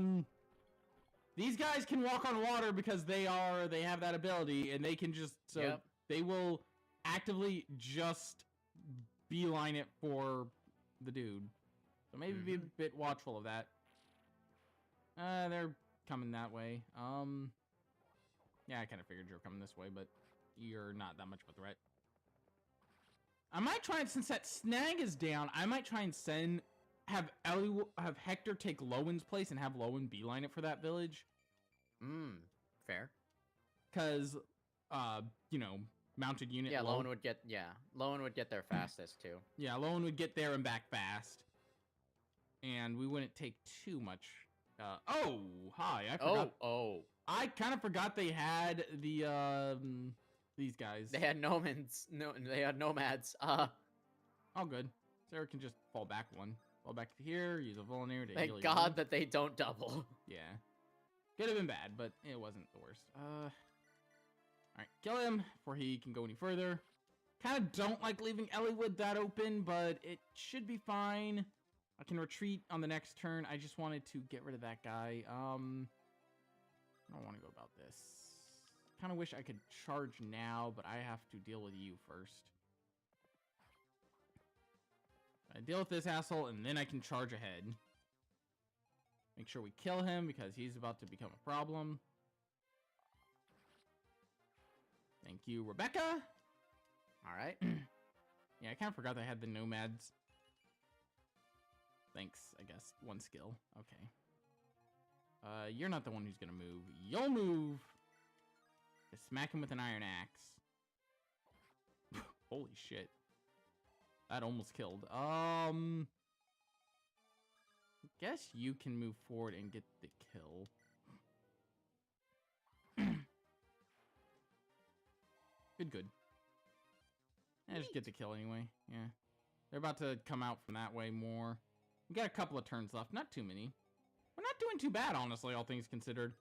these guys can walk on water because they have that ability, and they can just they will actively just beeline it for the dude. So maybe be a bit watchful of that. They're coming that way. Yeah, I kind of figured you were coming this way, but you're not that much of a threat. I might try and, since that snag is down, I might try and have Hector take Lowen's place and have Lowen beeline it for that village. Fair. Cause, you know, mounted unit. Yeah, Lowen would get there fastest too. Yeah, Lowen would get there and back fast, and we wouldn't take too much. Oh, hi! I forgot. Oh. I kind of forgot they had the these guys. They had nomads. No, they had nomads. All good. Sarah can just fall back to here. Use a vulnerary to heal. Thank God that they don't double. Yeah, could have been bad, but it wasn't the worst. All right, kill him before he can go any further. Kind of don't like leaving Eliwood that open, but it should be fine. I can retreat on the next turn. I just wanted to get rid of that guy. I don't want to go about this. Kind of wish I could charge now, but I have to deal with you first. I deal with this asshole, and then I can charge ahead. Make sure we kill him, because he's about to become a problem. Thank you, Rebecca! Alright. Yeah, I kind of forgot they had the nomads. Thanks, I guess. One skill. Okay. You're not the one who's gonna move. You'll move! Just smack him with an iron axe. Holy shit. That almost killed. Guess you can move forward and get the kill. Good. Just get the kill anyway. Yeah. They're about to come out from that way more. We got a couple of turns left. Not too many. We're not doing too bad, honestly, all things considered.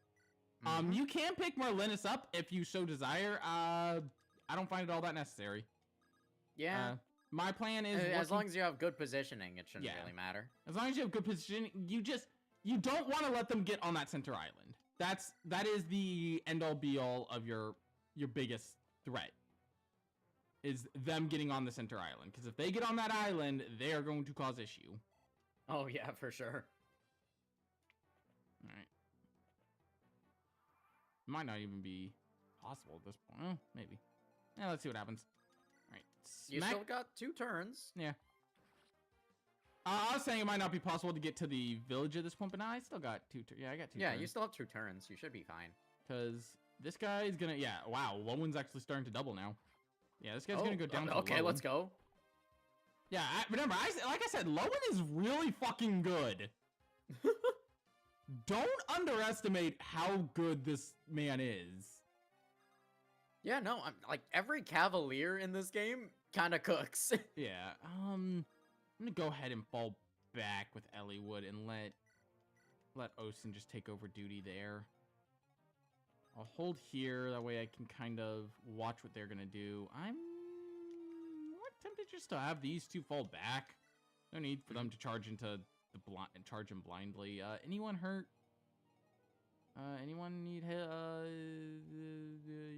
You can pick Marlinus up if you so desire. I don't find it all that necessary. Yeah. My plan is as long as you have good positioning, it shouldn't really matter. As long as you have good positioning, you don't want to let them get on that center island. That is the end all be all of your biggest threat. Is them getting on the center island, because if they get on that island, they are going to cause issue. Oh yeah, for sure. All right. Might not even be possible at this point. Well, maybe. Yeah, let's see what happens. All right. You still got 2 turns. Yeah. I was saying it might not be possible to get to the village at this point, but now I still got 2 turns. Yeah, I got 2 turns. Yeah, you still have 2 turns. You should be fine. Because this guy is gonna... Yeah, wow. Lowen's actually starting to double now. Yeah, this guy's gonna go down to okay, Lowen. let's go. Yeah, remember, like I said, Lowen is really fucking good. Don't underestimate how good this man is. Yeah, no, like every Cavalier in this game kind of cooks. Yeah, I'm gonna go ahead and fall back with Eliwood and let Osen just take over duty there. I'll hold here, that way I can kind of watch what they're gonna do. I'm tempted just to have these 2 fall back. No need for them to charge into the charge him blindly. Anyone hurt? Anyone need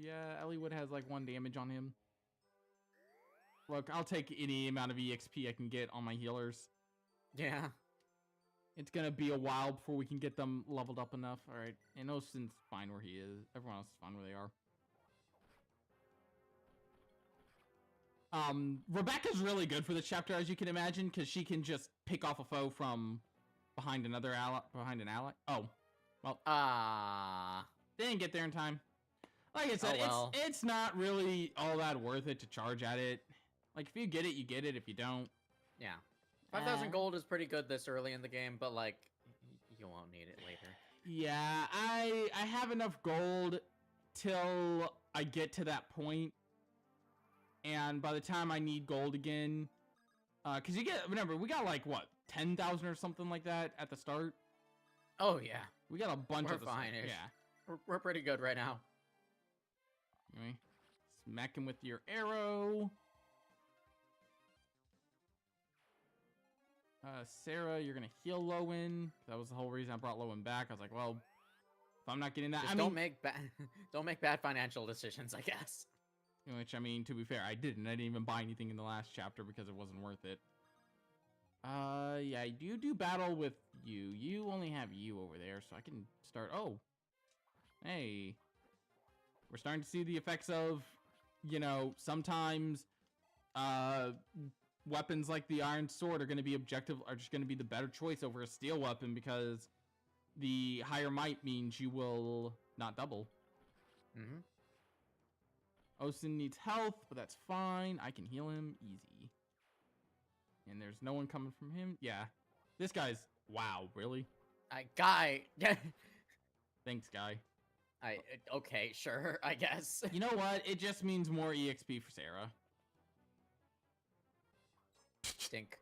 yeah, Eliwood has like 1 damage on him. Look, I'll take any amount of EXP I can get on my healers. Yeah. It's gonna be a while before we can get them leveled up enough. Alright, and Osen's fine where he is. Everyone else is fine where they are. Rebecca's really good for this chapter, as you can imagine, because she can just pick off a foe from behind an ally. Oh, well. They didn't get there in time. Like I said, it's not really all that worth it to charge at it. Like, if you get it, you get it. If you don't... Yeah. 5,000 gold is pretty good this early in the game, but, like, you won't need it later. Yeah, I have enough gold till I get to that point. And by the time I need gold again... because you get... Remember, we got, like, what? 10,000 or something like that at the start? Oh, yeah. We got a bunch We're of the fine-ish. Yeah. We're pretty good right now. Anyway, smack him with your arrow. Sarah, you're gonna heal Lowen. That was the whole reason I brought Lowen back. I was like, well, if I'm not getting that, Just don't make bad don't make bad financial decisions, I guess. which, I mean, to be fair, I didn't. I didn't even buy anything in the last chapter because it wasn't worth it. Yeah, you do battle with you. You only have you over there, so I can start. Oh, hey. We're starting to see the effects of, sometimes, weapons like the Iron Sword are just going to be the better choice over a steel weapon because the higher might means you will not double. Mm-hmm. Osin needs health, but that's fine. I can heal him easy. And there's no one coming from him. Yeah. This guy's... Wow, really? Guy. Thanks, guy. Okay, sure, I guess. You know what? It just means more EXP for Sarah. Stink.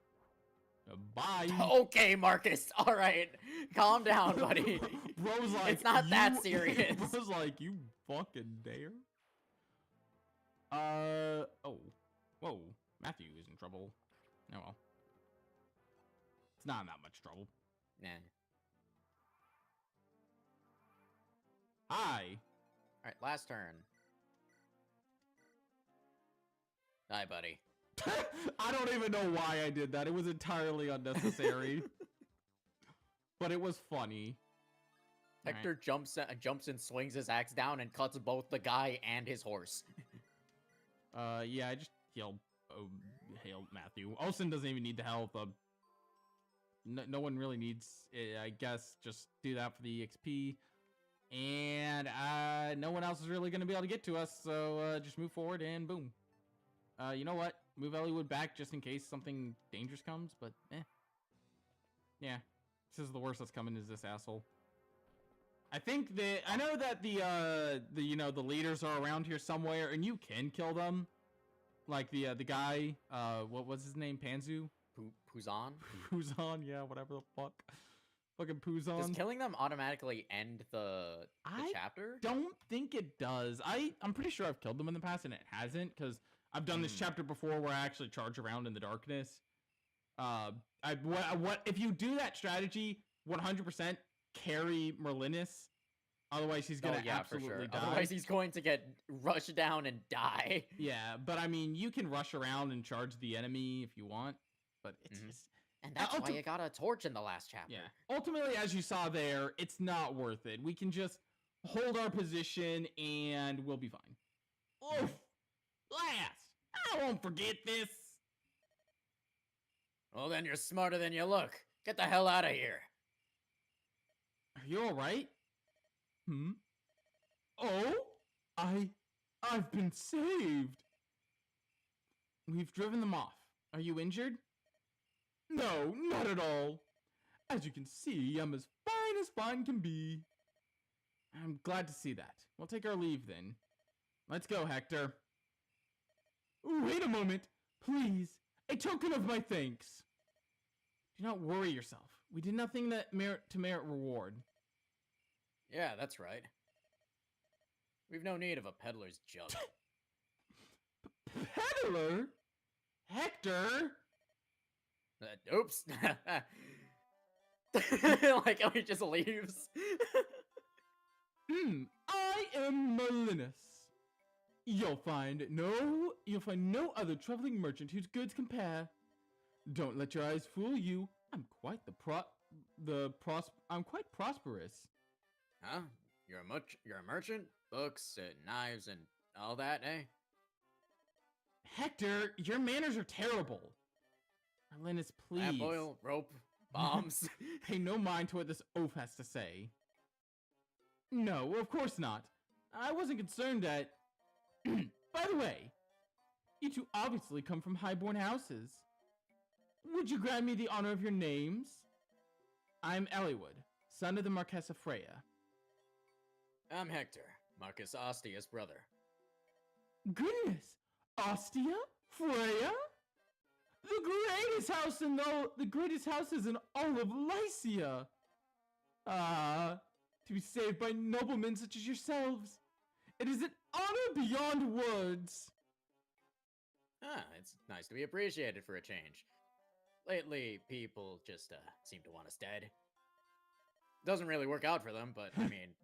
Bye. Okay, Marcus. All right, calm down, buddy. Bro's like, it's not that serious. Bro's like, you fucking dare? Oh. Whoa. Matthew is in trouble. Oh well. It's not in that much trouble. Nah. Hi. Alright, last turn. Hi, buddy. I don't even know why I did that. It was entirely unnecessary. But it was funny. Hector jumps and swings his axe down and cuts both the guy and his horse. Yeah, I just healed Matthew. Olsen doesn't even need the health. No one really needs it, I guess. Just do that for the EXP. And no one else is really going to be able to get to us, so just move forward and boom. You know what? Move Eliwood back just in case something dangerous comes, but yeah. This is the worst that's coming is this asshole. I think that I know that the leaders are around here somewhere, and you can kill them. Like the guy, what was his name? Panzu? Puzon? Puzon, yeah, whatever the fuck. Fucking Puzon. Does killing them automatically end the chapter? Don't think it does. I'm pretty sure I've killed them in the past, and it hasn't, because I've done this chapter before where I actually charge around in the darkness. What if you do that strategy? 100% carry Merlinus. Otherwise, he's gonna absolutely die. Otherwise, he's going to get rushed down and die. Yeah, but I mean, you can rush around and charge the enemy if you want, but it's just... And that's why you got a torch in the last chapter. Yeah. Ultimately, as you saw there, it's not worth it. We can just hold our position and we'll be fine. Oof! Last! I won't forget this! Well, then you're smarter than you look. Get the hell out of here. Are you alright? Oh? I've been saved! We've driven them off. Are you injured? No, not at all. As you can see, I'm as fine can be. I'm glad to see that. We'll take our leave then. Let's go, Hector. Wait a moment, please. A token of my thanks. Do not worry yourself. We did nothing that merit reward. Yeah, that's right. We've no need of a peddler's jug. Peddler? Hector? Oops. Like, he just leaves. I am Merlinus. You'll find no other traveling merchant whose goods compare. Don't let your eyes fool you. I'm quite I'm quite prosperous. Huh? You're a merchant? Books, knives, and all that, eh? Hector, your manners are terrible. Merlinus, please. Oil, rope, bombs. Pay no mind to what this oaf has to say. No, of course not. I wasn't concerned that... By the way, you two obviously come from highborn houses. Would you grant me the honor of your names? I'm Eliwood, son of the Marquess of Freya. I'm Hector, Marcus Ostia's brother. Goodness! Ostia? Freya? The greatest houses in all of Lycia! To be saved by noblemen such as yourselves. It is an honor beyond words. It's nice to be appreciated for a change. Lately, people just seem to want us dead. Doesn't really work out for them, but I mean,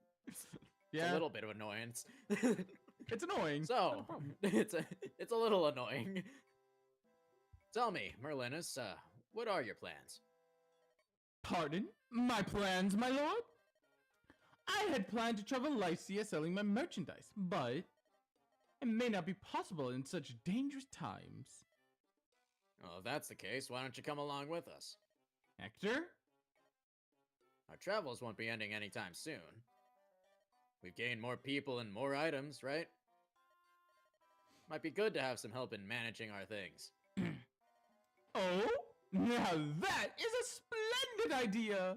Yeah, It's a little bit of annoyance. it's annoying. So, Not a problem. it's a little annoying. Tell me, Merlinus, what are your plans? Pardon? My plans, my lord? I had planned to travel Lycia selling my merchandise, but it may not be possible in such dangerous times. Well, if that's the case, why don't you come along with us? Hector? Our travels won't be ending anytime soon. We've gained more people and more items, right? Might be good to have some help in managing our things. Oh, now that is a splendid idea!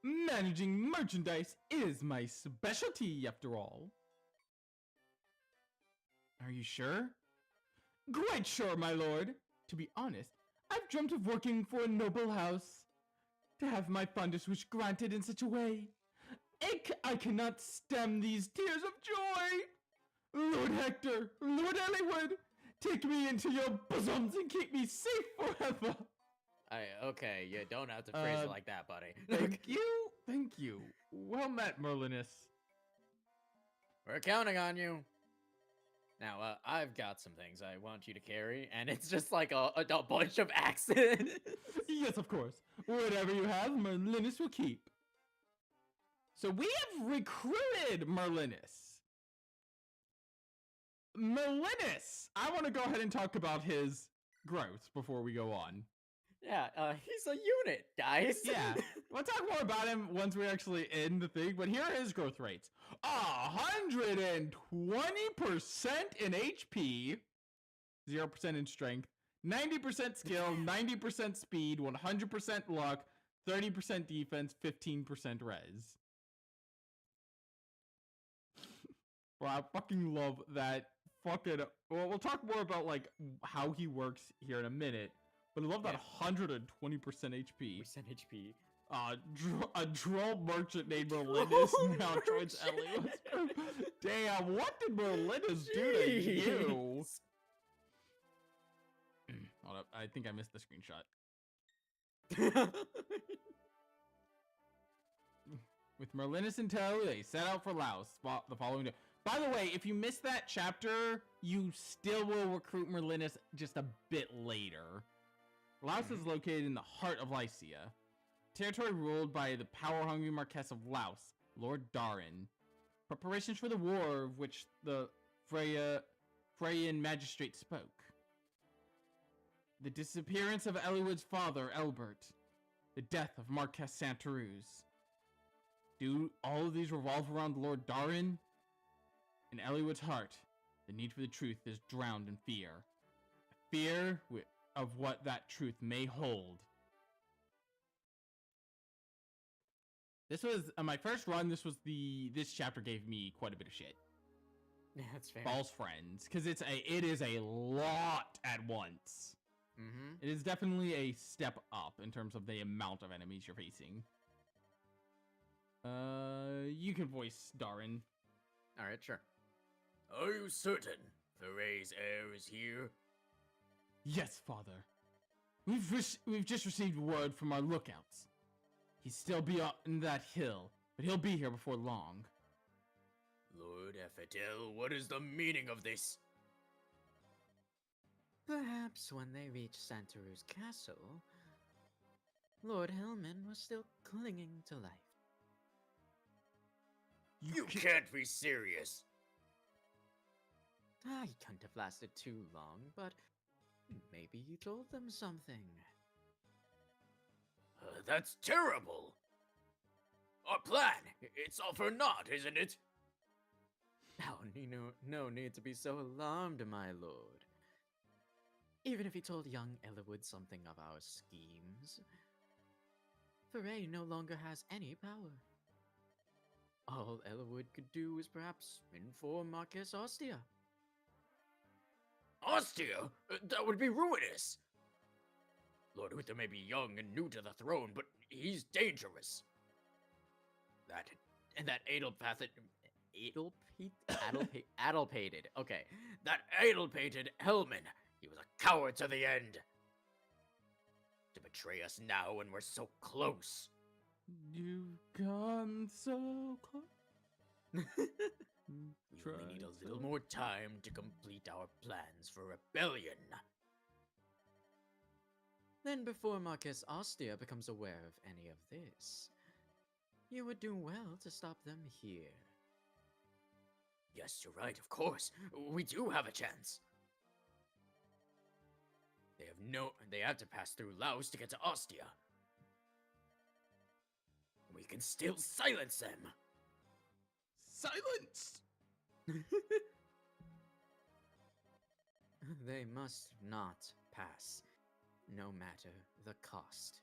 Managing merchandise is my specialty, after all. Are you sure? Quite sure, my lord. To be honest, I've dreamt of working for a noble house. To have my fondest wish granted in such a way. I cannot stem these tears of joy! Lord Hector, Lord Eliwood, take me into your bosoms and keep me safe forever! Okay, you don't have to phrase it like that, buddy. Thank you. Well met, Merlinus. We're counting on you. Now, I've got some things I want you to carry, and it's just like a bunch of axes. Yes, of course. Whatever you have, Merlinus will keep. So we have recruited Merlinus. Merlinus! I want to go ahead and talk about his growth before we go on. Yeah, he's a unit, guys. Yeah, we'll talk more about him once we actually end the thing, but here are his growth rates. 120% in HP, 0% in strength, 90% skill, 90% speed, 100% luck, 30% defense, 15% res. Well, I fucking love that fucking... Well, we'll talk more about, like, how he works here in a minute. But I love that 120% HP. Percent HP. A droll merchant named Merlinus now joins Ellie. Damn, what did Merlinus do to you? Hold up, I think I missed the screenshot. With Merlinus in tow, they set out for Laos the following day. By the way, if you missed that chapter, you still will recruit Merlinus just a bit later. Laos is located in the heart of Lycia, territory ruled by the power-hungry Marquess of Laos, Lord Darin. Preparations for the war of which the Freyan magistrate spoke. The disappearance of Eliwood's father, Elbert. The death of Marquess Santaruz. Do all of these revolve around Lord Darin? In Eliwood's heart, the need for the truth is drowned in fear. Fear of what that truth may hold. This was my first run. This chapter gave me quite a bit of shit. Yeah, that's fair. False friends, because it is a lot at once. Mm-hmm. It is definitely a step up in terms of the amount of enemies you're facing. You can voice Darin. All right, sure. Are you certain Ferre's heir is here? Yes, father. We've just received word from our lookouts. He's still beyond that hill, but he'll be here before long. Lord Ephedel, what is the meaning of this? Perhaps when they reached Santaru's castle, Lord Hellman was still clinging to life. You can't be serious! He couldn't have lasted too long, but maybe he told them something. That's terrible! Our plan! It's all for naught, isn't it? No need to be so alarmed, my lord. Even if he told young Eliwood something of our schemes, Ferre no longer has any power. All Eliwood could do is perhaps inform Marquess Ostia. Ostia? That would be ruinous! Lord Uther may be young and new to the throne, but he's dangerous. That addlepated. Okay, that addlepated Hellman. He was a coward to the end. To betray us now when we're so close. You've come so close. We only need a little more time to complete our plans for rebellion. Then before Marquess Ostia becomes aware of any of this, you would do well to stop them here. Yes, you're right, of course. We do have a chance. They have to pass through Laos to get to Ostia. We can still silence them. Silence! They must not pass, no matter the cost.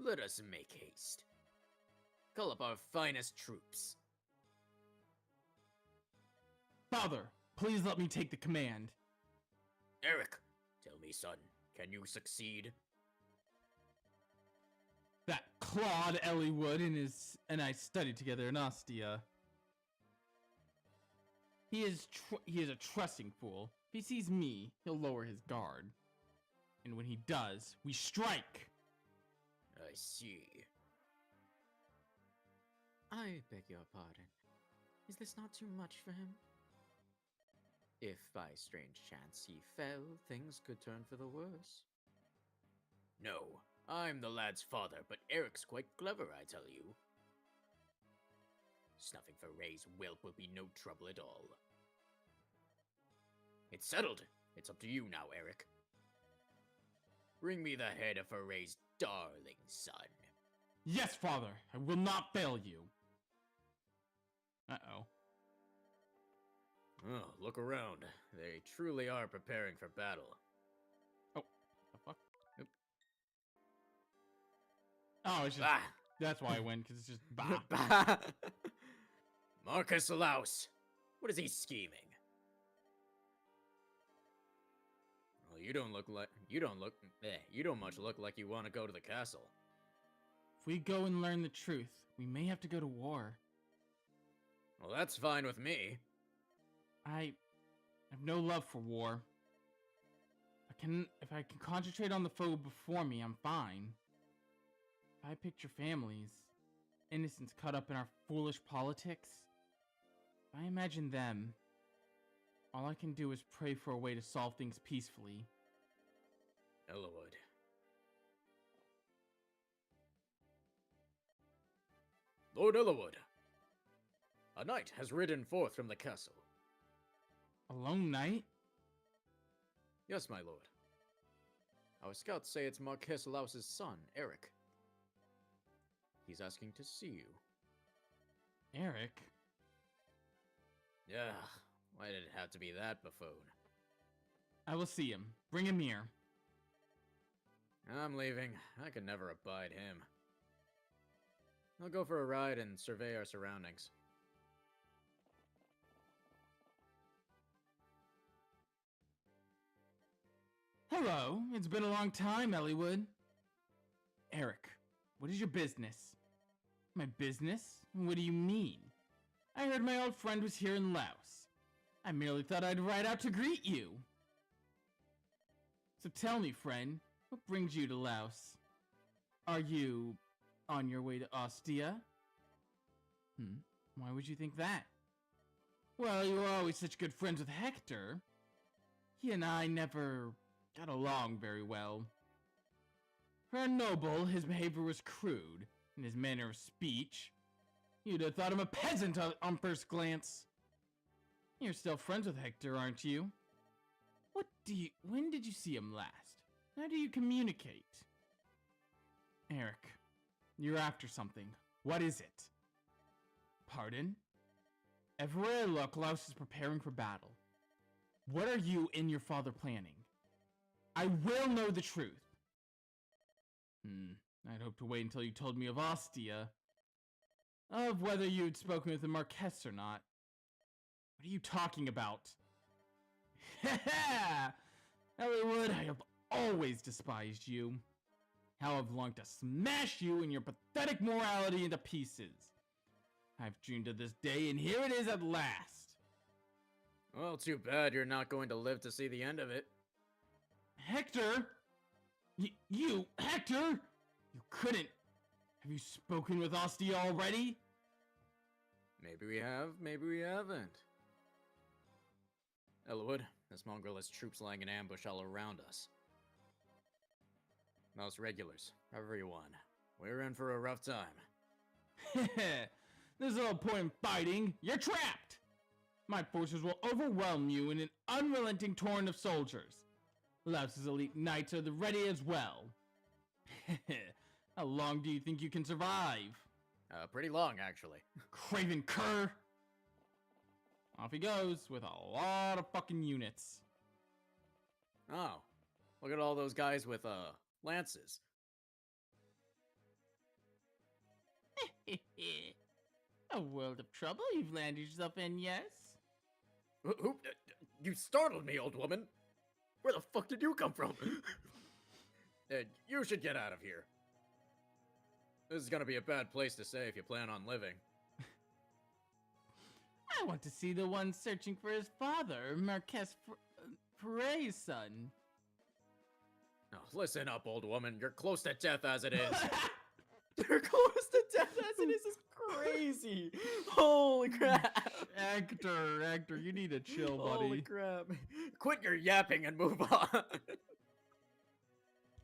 Let us make haste. Call up our finest troops. Father, please let me take the command. Eric, tell me, son, can you succeed? That Claude Elliewood and I studied together in Ostia. He is a trusting fool. If he sees me, he'll lower his guard. And when he does, we strike. I see. I beg your pardon. Is this not too much for him? If by strange chance he fell, things could turn for the worse. No, I'm the lad's father, but Eric's quite clever, I tell you. Snuffing for Ray's whelp will be no trouble at all. It's settled. It's up to you now, Eric. Bring me the head of Ray's darling son. Yes, father, I will not fail you. Uh-oh. Oh, look around. They truly are preparing for battle. Oh, the fuck? Oop. Oh, it's just, Bah! that's why I win, because it's just bah. Bah! Marcus Laus! What is he scheming? Well, you don't much look like you want to go to the castle. If we go and learn the truth, we may have to go to war. Well, that's fine with me. I have no love for war. If I can concentrate on the foe before me, I'm fine. If I picture families, innocents caught up in our foolish politics, if I imagine them, all I can do is pray for a way to solve things peacefully. Ellawood. Lord Ellawood. A knight has ridden forth from the castle. A lone knight? Yes, my lord. Our scouts say it's Marquess Laus's son, Eric. He's asking to see you. Eric? Yeah, why did it have to be that buffoon? I will see him. Bring him here. I'm leaving. I could never abide him. I'll go for a ride and survey our surroundings. Hello, it's been a long time, Elliewood. Eric, what is your business? My business? What do you mean? I heard my old friend was here in Laos. I merely thought I'd ride out to greet you. So tell me, friend, what brings you to Laos? Are you on your way to Ostia? Why would you think that? Well, you were always such good friends with Hector. He and I never got along very well. For a noble, his behavior was crude, and his manner of speech. You'd have thought him a peasant on first glance. You're still friends with Hector, aren't you? When did you see him last? How do you communicate? Eric, you're after something. What is it? Pardon? Everywhere I look, Laos is preparing for battle. What are you and your father planning? I will know the truth. I'd hoped to wait until you told me of Ostia. Of whether you'd spoken with the Marquess or not. What are you talking about? Ha Elliewood, I have always despised you. How I've longed to smash you and your pathetic morality into pieces. I've dreamed of this day, and here it is at last. Well, too bad you're not going to live to see the end of it. Hector! You, Hector! You couldn't. Have you spoken with Ostia already? Maybe we have, maybe we haven't. Elwood, this mongrel has troops lying in ambush all around us. Most regulars, everyone. We're in for a rough time. There's no point in fighting. You're trapped. My forces will overwhelm you in an unrelenting torrent of soldiers. Louse's elite knights are the ready as well. How long do you think you can survive? Pretty long, actually. Craven cur! Off he goes with a lot of fucking units. Oh, look at all those guys with, lances. A world of trouble you've landed yourself in, yes? You startled me, old woman. Where the fuck did you come from? You should get out of here. This is gonna be a bad place to stay if you plan on living. I want to see the one searching for his father, Marquess Frey's son. Oh, listen up, old woman. You're close to death as it is. You're close to death as it is crazy. Holy crap. Hector, you need to chill, buddy. Holy crap. Quit your yapping and move on.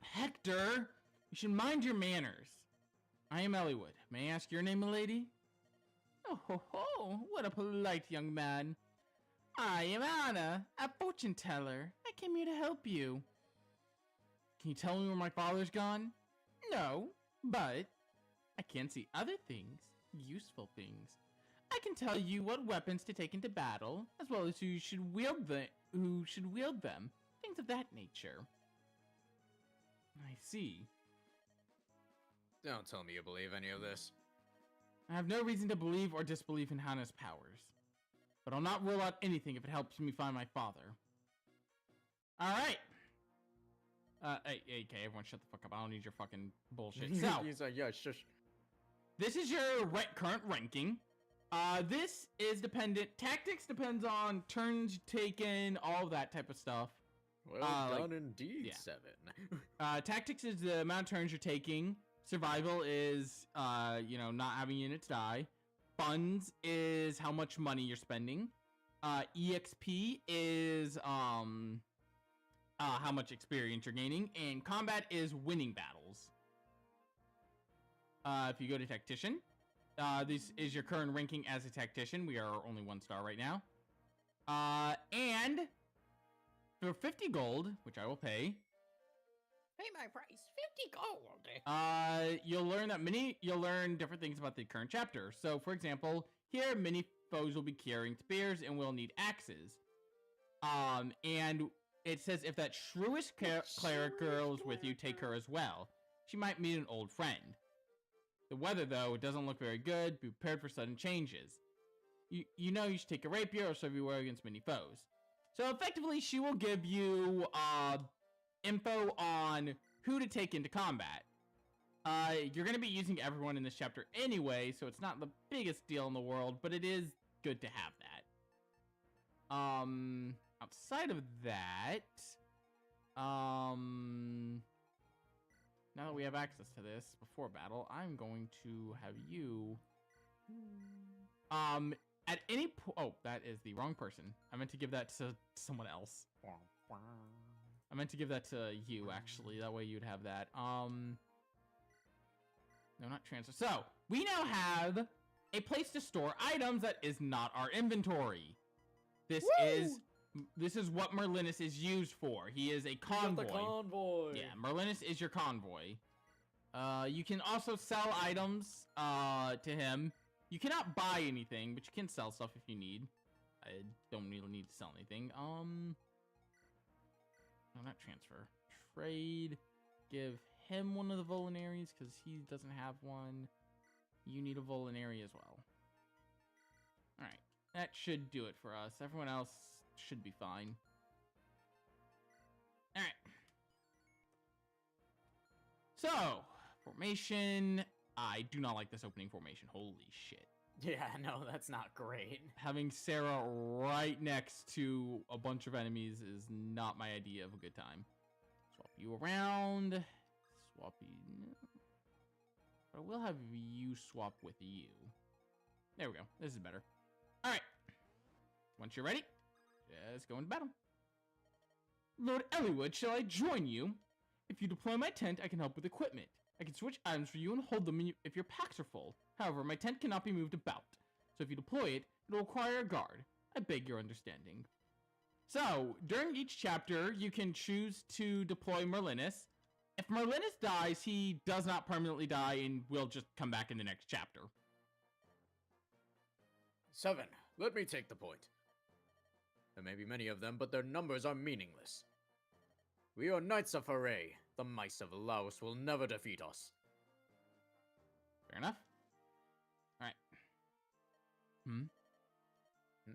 Hector, you should mind your manners. I am Eliwood. May I ask your name, milady? Oh ho ho, what a polite young man. I am Anna, a fortune teller. I came here to help you. Can you tell me where my father's gone? No, but I can see other things, useful things. I can tell you what weapons to take into battle, as well as who should wield them, things of that nature. I see. Don't tell me you believe any of this. I have no reason to believe or disbelieve in Hana's powers, but I'll not rule out anything if it helps me find my father. Alright! Okay, everyone shut the fuck up. I don't need your fucking bullshit. So, He's like, yeah, shush. this is your current ranking. This is dependent. Tactics depends on turns taken, all that type of stuff. Well done indeed, yeah. 7. Tactics is the amount of turns you're taking. Survival is, not having units die. Funds is how much money you're spending. EXP is, how much experience you're gaining. And combat is winning battles. If you go to Tactician, this is your current ranking as a Tactician. We are only 1 star right now. And for 50 gold, which I will pay. Pay my price, 50 gold. You'll learn different things about the current chapter. So, for example, here many foes will be carrying spears and will need axes. And it says if that shrewish cleric girl is with you, take her as well. She might meet an old friend. The weather, though, it doesn't look very good. Be prepared for sudden changes. You should take a rapier or serve you well against many foes. So effectively, she will give you info on who to take into combat. You're going to be using everyone in this chapter anyway, so it's not the biggest deal in the world, but it is good to have that. Outside of that, now that we have access to this before battle, I'm going to have you, at any point, oh, that is the wrong person. I meant to give that to someone else. I meant to give that to you, actually. That way you'd have that. No, not transfer. So, we now have a place to store items that is not our inventory. This is what Merlinus is used for. He is a convoy. The convoy. Yeah, Merlinus is your convoy. You can also sell items to him. You cannot buy anything, but you can sell stuff if you need. I don't really need to sell anything. No, not transfer. Trade. Give him one of the Volanaries because he doesn't have one. You need a Volanary as well. Alright. That should do it for us. Everyone else should be fine. Alright. So, formation. I do not like this opening formation. Holy shit. Yeah, no, that's not great. Having Sarah right next to a bunch of enemies is not my idea of a good time. Swap you around. Swap you. But I will have you swap with you. There we go. This is better. All right. Once you're ready, just go into battle. Lord Eliwood, shall I join you? If you deploy my tent, I can help with equipment. I can switch items for you and hold them if your packs are full. However, my tent cannot be moved about. So if you deploy it, it will require a guard. I beg your understanding. So, during each chapter, you can choose to deploy Merlinus. If Merlinus dies, he does not permanently die and will just come back in the next chapter. 7. Let me take the point. There may be many of them, but their numbers are meaningless. We are Knights of Array. The mice of Laos will never defeat us. Fair enough. Alright.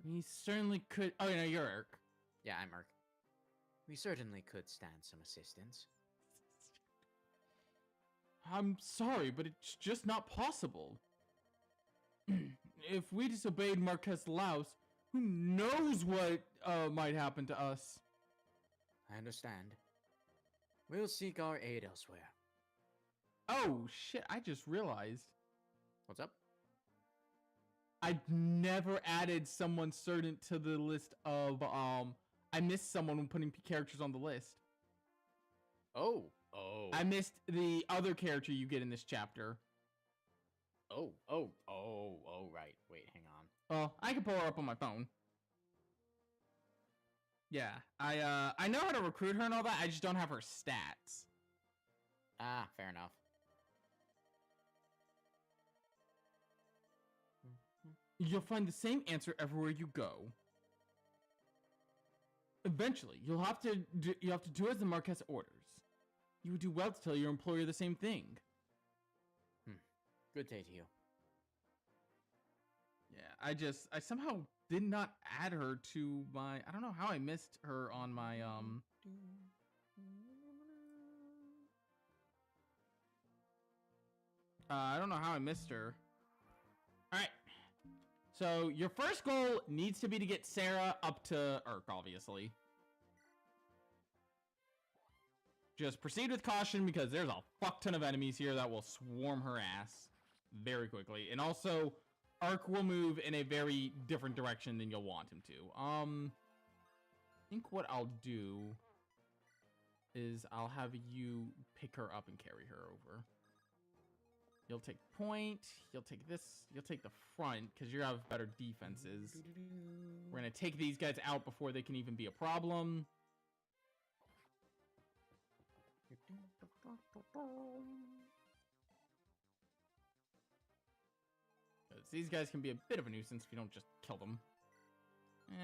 He certainly could... Oh, no, you're Urk. Yeah, I'm Urk. We certainly could stand some assistance. I'm sorry, but it's just not possible. If we disobeyed Marquess Laos, who knows what might happen to us? I understand. We'll seek our aid elsewhere. Oh, shit, I just realized. What's up? I never added someone certain to the list of, I missed someone when putting characters on the list. Oh. I missed the other character you get in this chapter. Oh, right. Wait, hang on. Well, I can pull her up on my phone. Yeah, I know how to recruit her and all that, I just don't have her stats. Ah, fair enough. You'll find the same answer everywhere you go. Eventually, you'll have to do as the Marquess orders. You would do well to tell your employer the same thing. Good day to you. Yeah, I somehow did not add her to my, I don't know how I missed her on my, I don't know how I missed her. Alright. So, your first goal needs to be to get Sarah up to Urk, obviously. Just proceed with caution because there's a fuck ton of enemies here that will swarm her ass very quickly. And also, Urk will move in a very different direction than you'll want him to. I think what I'll do is I'll have you pick her up and carry her over. You'll take point, you'll take this, you'll take the front, because you have better defenses. We're going to take these guys out before they can even be a problem. These guys can be a bit of a nuisance if you don't just kill them.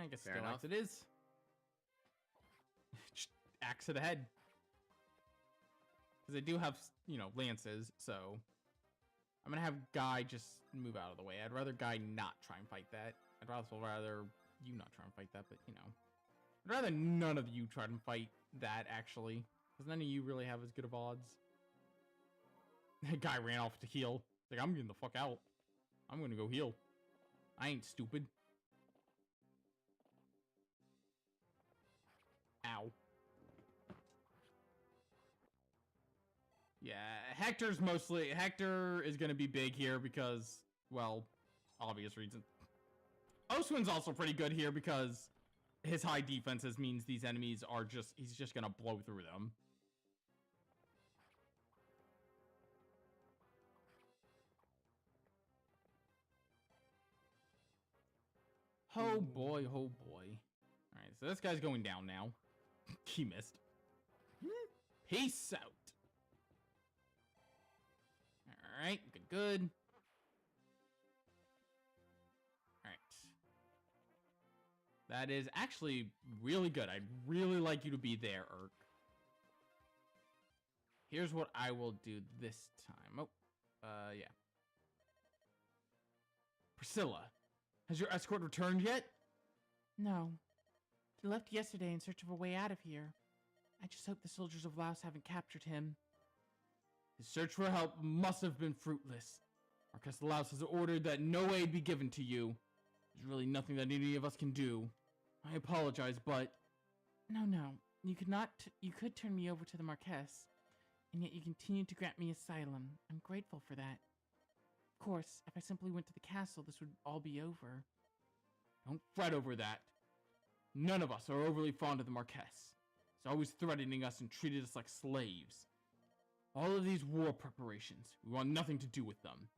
I guess Fair still enough. axe it is. Just axe to the head. Because they do have, you know, lances, so... I'm gonna have Guy just move out of the way. I'd rather Guy not try and fight that. I'd rather you not try and fight that, but, you know. I'd rather none of you try and fight that, actually. Because none of you really have as good of odds. That guy ran off to heal. Like, I'm getting the fuck out. I'm gonna go heal. I ain't stupid. Ow. Yeah, Hector is gonna be big here because, well, obvious reasons. Oswin's also pretty good here because his high defenses means these enemies are he's just gonna blow through them. Oh boy, oh boy. Alright, so this guy's going down now. He missed. Peace out. Alright, good. Alright. That is actually really good. I'd really like you to be there, Urk. Here's what I will do this time. Oh, yeah. Priscilla, has your escort returned yet? No. He left yesterday in search of a way out of here. I just hope the soldiers of Laos haven't captured him. His search for help must have been fruitless. Marquess Laos has ordered that no aid be given to you. There's really nothing that any of us can do. I apologize, but... No. You could turn me over to the Marquess. And yet you continue to grant me asylum. I'm grateful for that. Of course, if I simply went to the castle, this would all be over. Don't fret over that. None of us are overly fond of the Marquess. He's always threatening us and treated us like slaves. All of these war preparations, we want nothing to do with them.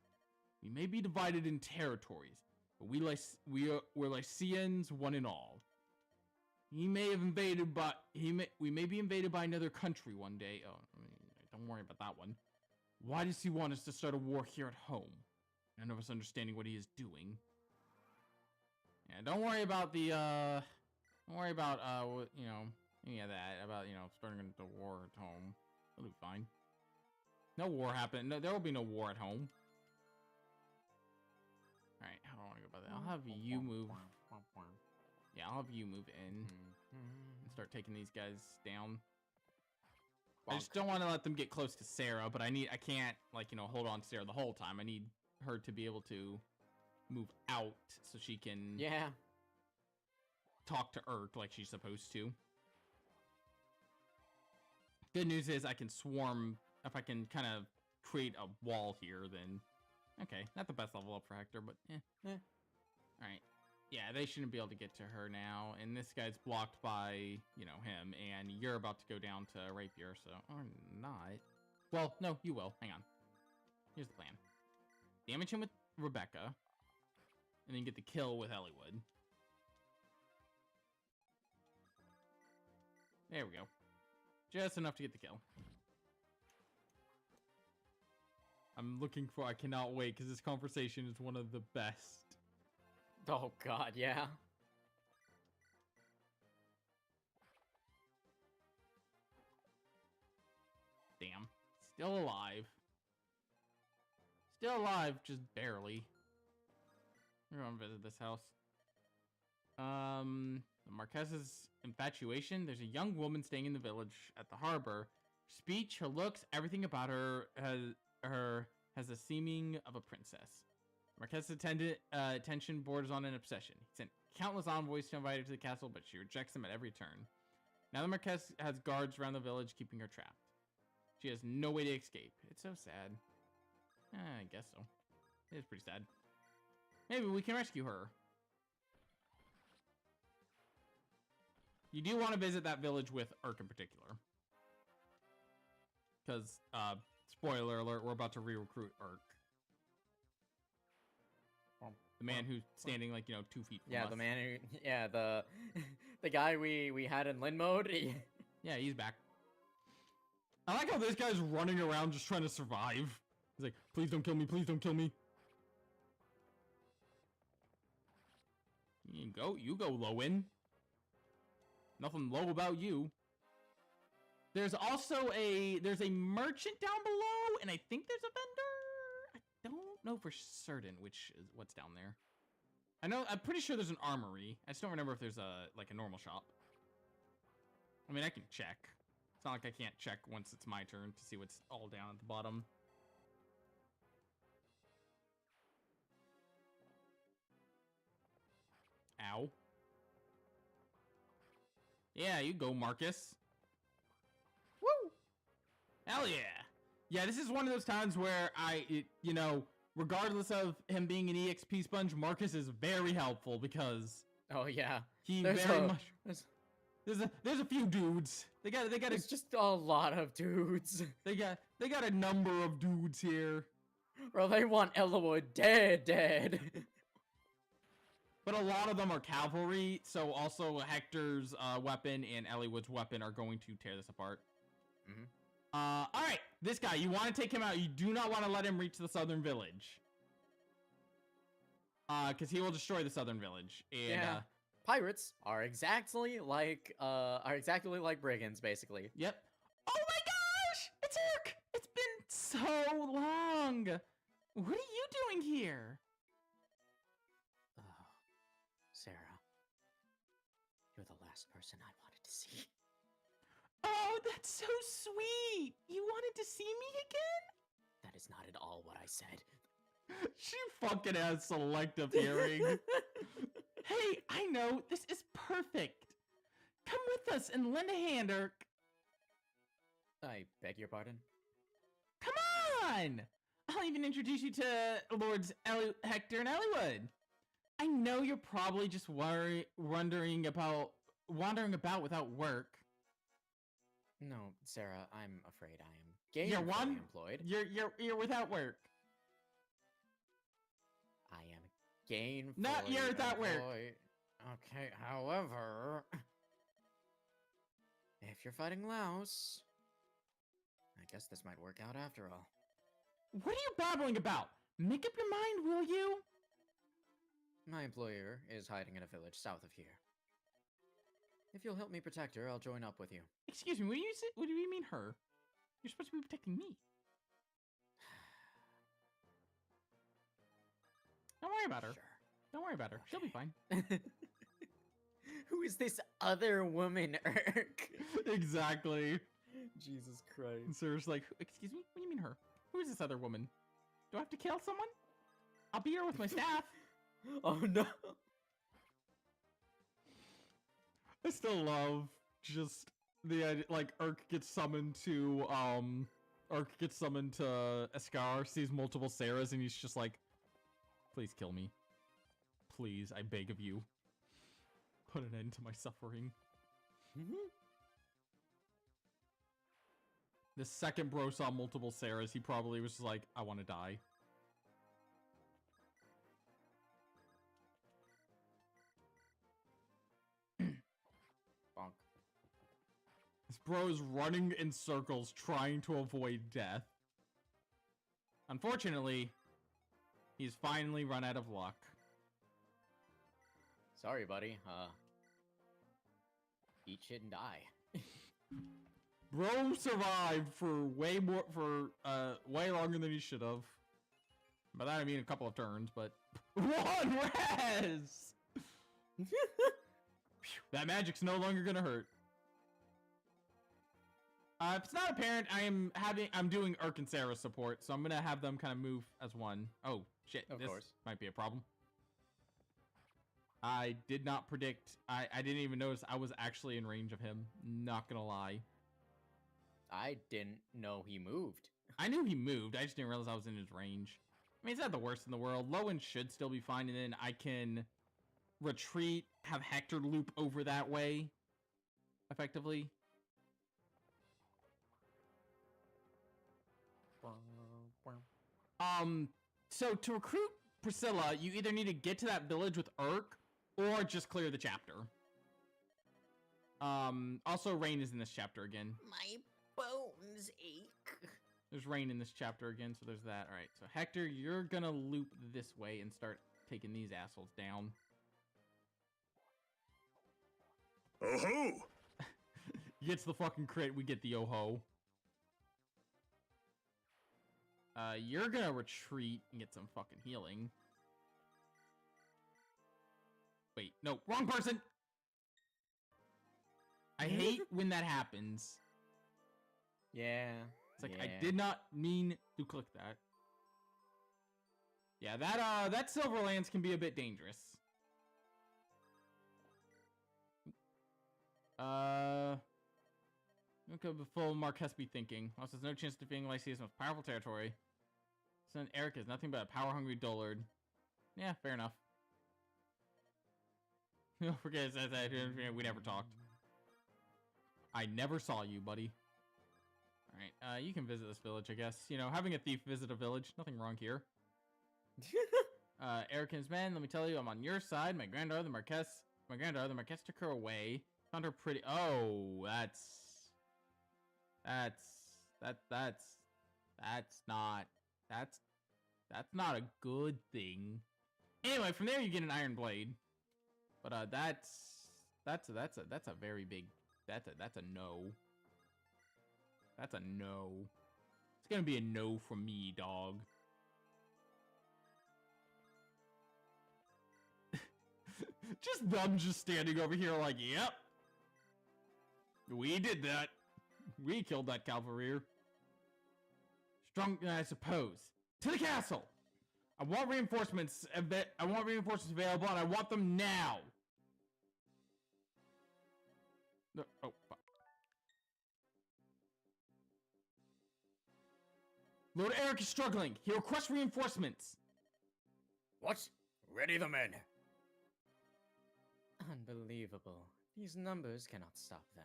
We may be divided in territories, but we're Lycians one and all. We may be invaded by another country one day. Oh, don't worry about that one. Why does he want us to start a war here at home? None of us understanding what he is doing. Yeah, don't worry about the, any of that, about, starting a war at home. It'll be fine. No war happened. No, there will be no war at home. Alright, how do I want to go about that? I'll have you move. Yeah, I'll have you move in and start taking these guys down. I just don't want to let them get close to Sarah, but I can't, hold on to Sarah the whole time. I need her to be able to move out so she can talk to Urk like she's supposed to. Good news is I can swarm. If I can kind of create a wall here, then okay, not the best level up for Hector, but all right. Yeah, they shouldn't be able to get to her now, and this guy's blocked by, him, and you're about to go down to Rapier, so, or not. Well, no, you will. Hang on. Here's the plan. Damage him with Rebecca, and then get the kill with Eliwood. There we go. Just enough to get the kill. I cannot wait, because this conversation is one of the best. Oh god, yeah. Damn. Still alive. Still alive, just barely. We're gonna visit this house. The Marquess's infatuation. There's a young woman staying in the village at the harbor. Her speech, her looks, everything about her has the seeming of a princess. Marquess's attention borders on an obsession. He sent countless envoys to invite her to the castle, but she rejects them at every turn. Now the Marquess has guards around the village keeping her trapped. She has no way to escape. It's so sad. I guess so. It is pretty sad. Maybe we can rescue her. You do want to visit that village with Urk in particular. Because, spoiler alert, we're about to re-recruit Urk. The man who's standing 2 feet from us. The man who, the guy we had in Lin mode. Yeah, he's back. I like how this guy's running around just trying to survive. He's like, please don't kill me, please don't kill me. You go, Lowen. Nothing low about you. There's also there's a merchant down below, and I think there's a vendor. I don't know for certain what's down there. I'm pretty sure there's an armory. I just don't remember if there's a normal shop. I mean, I can check. It's not like I can't check once it's my turn to see what's all down at the bottom. Ow. Yeah, you go, Marcus. Woo! Hell yeah. Yeah, this is one of those times where regardless of him being an EXP sponge, Marcus is very helpful because oh yeah, there's a few dudes. They got it's just a lot of dudes. They got a number of dudes here. Bro, they want Eliwood dead. But a lot of them are cavalry, so also Hector's weapon and Eliwood's weapon are going to tear this apart. All right, this guy, you want to take him out. You do not want to let him reach the southern village. Because he will destroy the southern village. And, pirates are exactly like brigands, basically. Yep. Oh my gosh! It's Urk! It's been so long! What are you doing here? Oh, Sarah. You're the last person I wanted to see. Oh, that's so sweet! You wanted to see me again? That is not at all what I said. She fucking has selective hearing. Hey, I know, this is perfect. Come with us and lend a hand, Urk. I beg your pardon? Come on! I'll even introduce you to Lords Hector and Elliewood. I know you're probably just wandering about without work. No, Sarah, I'm afraid I am You're gainfully employed. You're without work. I am gainfully Not you're without work. employed. Okay, however, if you're fighting Laos, I guess this might work out after all. What are you babbling about? Make up your mind, will you? My employer is hiding in a village south of here. If you'll help me protect her, I'll join up with you. Excuse me, what do you mean her? You're supposed to be protecting me. Don't worry about her. Sure. Don't worry about her. She'll be fine. Who is this other woman, Urk? Exactly. Jesus Christ. And Sarah's like, excuse me? What do you mean her? Who is this other woman? Do I have to kill someone? I'll be here with my staff. Oh no. I still love just the idea, like, Urk gets summoned to Escar, sees multiple Sarahs, and he's just like, please kill me. Please, I beg of you. Put an end to my suffering. The second bro saw multiple Sarahs, he probably was just like, I want to die. Bonk. This bro is running in circles trying to avoid death. Unfortunately, he's finally run out of luck. Sorry, buddy. Eat shit and die. Bro survived for way longer than he should have. By that I mean a couple of turns, but one res. Phew, that magic's no longer gonna hurt. If it's not apparent, I'm doing Urk and Sarah support, so I'm gonna have them kind of move as one. Oh shit, this might be a problem. I did not predict. I didn't even notice I was actually in range of him. Not gonna lie. I didn't know he moved. I knew he moved. I just didn't realize I was in his range. I mean, it's not the worst in the world. Lowen should still be fine, and then I can retreat, have Hector loop over that way, effectively. So to recruit Priscilla, you either need to get to that village with Urk, or just clear the chapter. Also, Rain is in this chapter again. My bones ache. There's Rain in this chapter again, so there's that. Alright, so Hector, you're gonna loop this way and start taking these assholes down. Oh-ho! Gets the fucking crit, we get the oh-ho. You're gonna retreat and get some fucking healing. Wait, no, wrong person! I hate when that happens. Yeah. It's like, I did not mean to click that. Yeah, that Silverlands can be a bit dangerous. Look at the full Marquez be thinking. Also, there's no chance of defeating Lycia's most powerful territory. Son Eric is nothing but a power-hungry dullard. Yeah, fair enough. Forget that we never talked. I never saw you, buddy. Alright, you can visit this village, I guess. You know, having a thief visit a village, nothing wrong here. Erican's men, let me tell you, I'm on your side. My granddaughter, the Marquez took her away. Found her pretty. Oh, that's not a good thing. Anyway, from there you get an iron blade. But that's a very big. That's a no. That's a no. It's gonna be a no from me, dog. Just them just standing over here like, yep. We did that. We killed that Calvarier. Strong, I suppose. To the castle! I want reinforcements available, and I want them now! No, oh, fuck. Lord Eric is struggling. He requests reinforcements. What? Ready the men. Unbelievable. These numbers cannot stop them.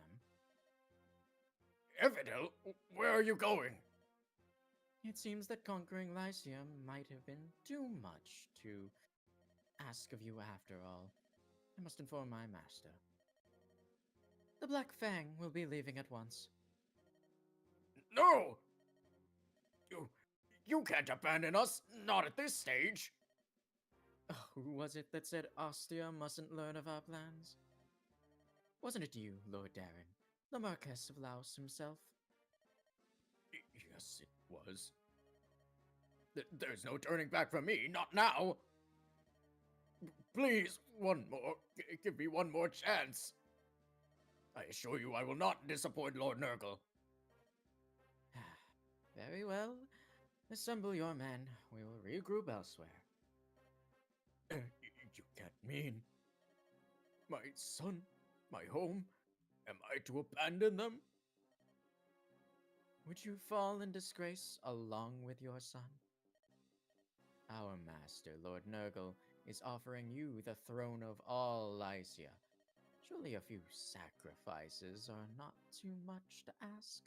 Evidel, where are you going? It seems that conquering Lycia might have been too much to ask of you after all. I must inform my master. The Black Fang will be leaving at once. No! You can't abandon us, not at this stage. Who was it that said Ostia mustn't learn of our plans? Wasn't it you, Lord Darren, the Marquess of Laos himself? Yes, it was. There's no turning back from me, not now. Please, one more. Give me one more chance. I assure you I will not disappoint Lord Nurgle. Very well. Assemble your men. We will regroup elsewhere. You can't mean... My son, my home, am I to abandon them? Would you fall in disgrace along with your son? Our master, Lord Nurgle, is offering you the throne of all Lycia. Surely a few sacrifices are not too much to ask.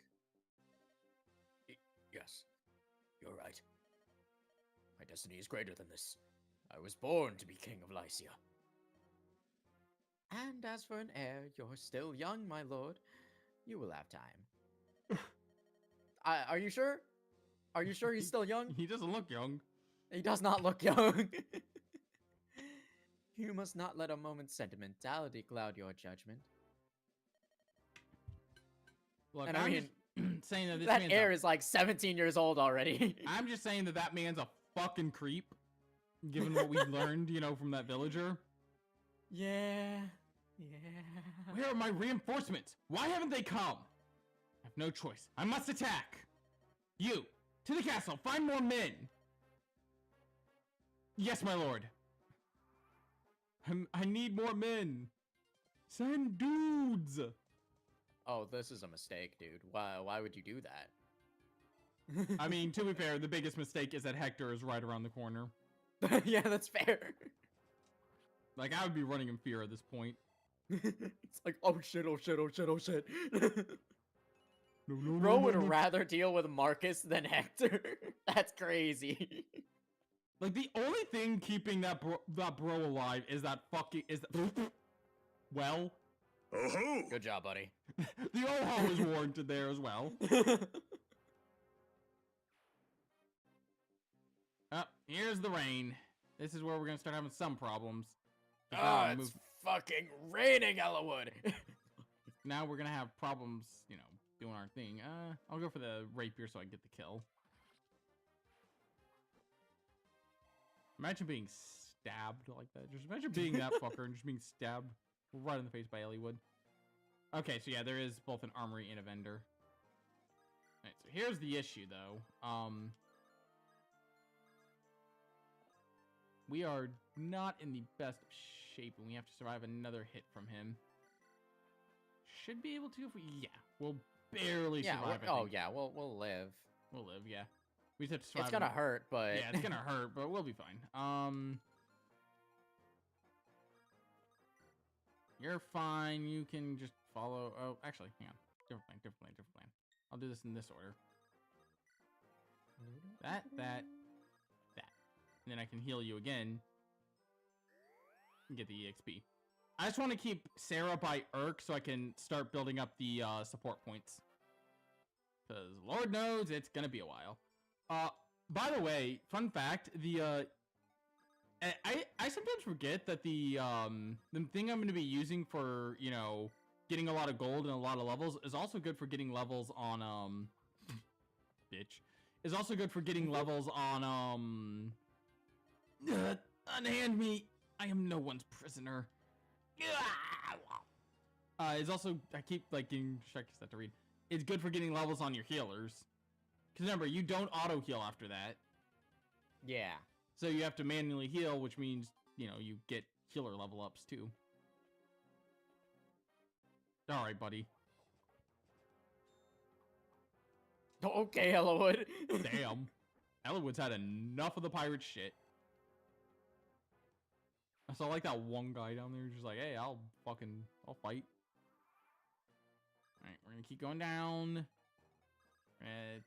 Yes, you're right. My destiny is greater than this. I was born to be king of Lycia. And as for an heir, you're still young, my lord. You will have time. Are you sure? Are you sure he's still young? He doesn't look young. He does not look young. You must not let a moment's sentimentality cloud your judgment. Look, And I'm I mean, just saying that this that man's heir is like 17 years old already. I'm just saying that that man's a fucking creep, given what we learned, you know, from that villager. Yeah. Where are my reinforcements? Why haven't they come? I have no choice. I must attack. You, to the castle. Find more men. Yes, my lord. I need more men. Send dudes. Oh, this is a mistake, dude. Why would you do that? I mean, to be fair, the biggest mistake is that Hector is right around the corner. Yeah, that's fair. Like, I would be running in fear at this point. It's like, oh shit, oh shit, oh shit, oh shit. No, Bro would rather deal with Marcus than Hector. That's crazy. Like, the only thing keeping that bro alive is that fucking well. Oh-ho! Good job, buddy. The Oho is warranted there as well. Here's the rain. This is where we're gonna start having some problems. 'Cause now we It's fucking raining, Ellawood. now we're gonna have problems, you know, doing our thing. I'll go for the rapier so I can get the kill. Imagine being stabbed like that. Just imagine being that fucker and just being stabbed right in the face by Eliwood. Okay, so yeah, there is both an armory and a vendor. Alright, so here's the issue, though. We are not in the best of shape, and we have to survive another hit from him. Should be able to if we... Yeah, we'll barely Yeah, survive, I oh think. yeah, we'll live. We'll live, yeah. We just have to survive. It's gonna hurt, but Yeah, it's gonna hurt, but we'll be fine. You're fine. You can just follow... Oh, actually, hang on. Different plan. I'll do this in this order. That. And then I can heal you again. And get the EXP. I just want to keep Sarah by Urk so I can start building up the support points. Because Lord knows it's gonna be a while. By the way, fun fact, the I sometimes forget that the thing I'm gonna be using for, you know, getting a lot of gold and a lot of levels is also good for getting levels on bitch. Is also good for getting levels on unhand me. I am no one's prisoner. It's also, I keep like getting distracted to read. It's good for getting levels on your healers. Because remember, you don't auto heal after that. yeah. So you have to manually heal, which means, you know, you get healer level ups too. Alright, buddy. Okay, Ellawood. Damn. Ellawood's had enough of the pirate shit. I saw like that one guy down there just like, hey, I'll fight. Alright, we're gonna keep going down. I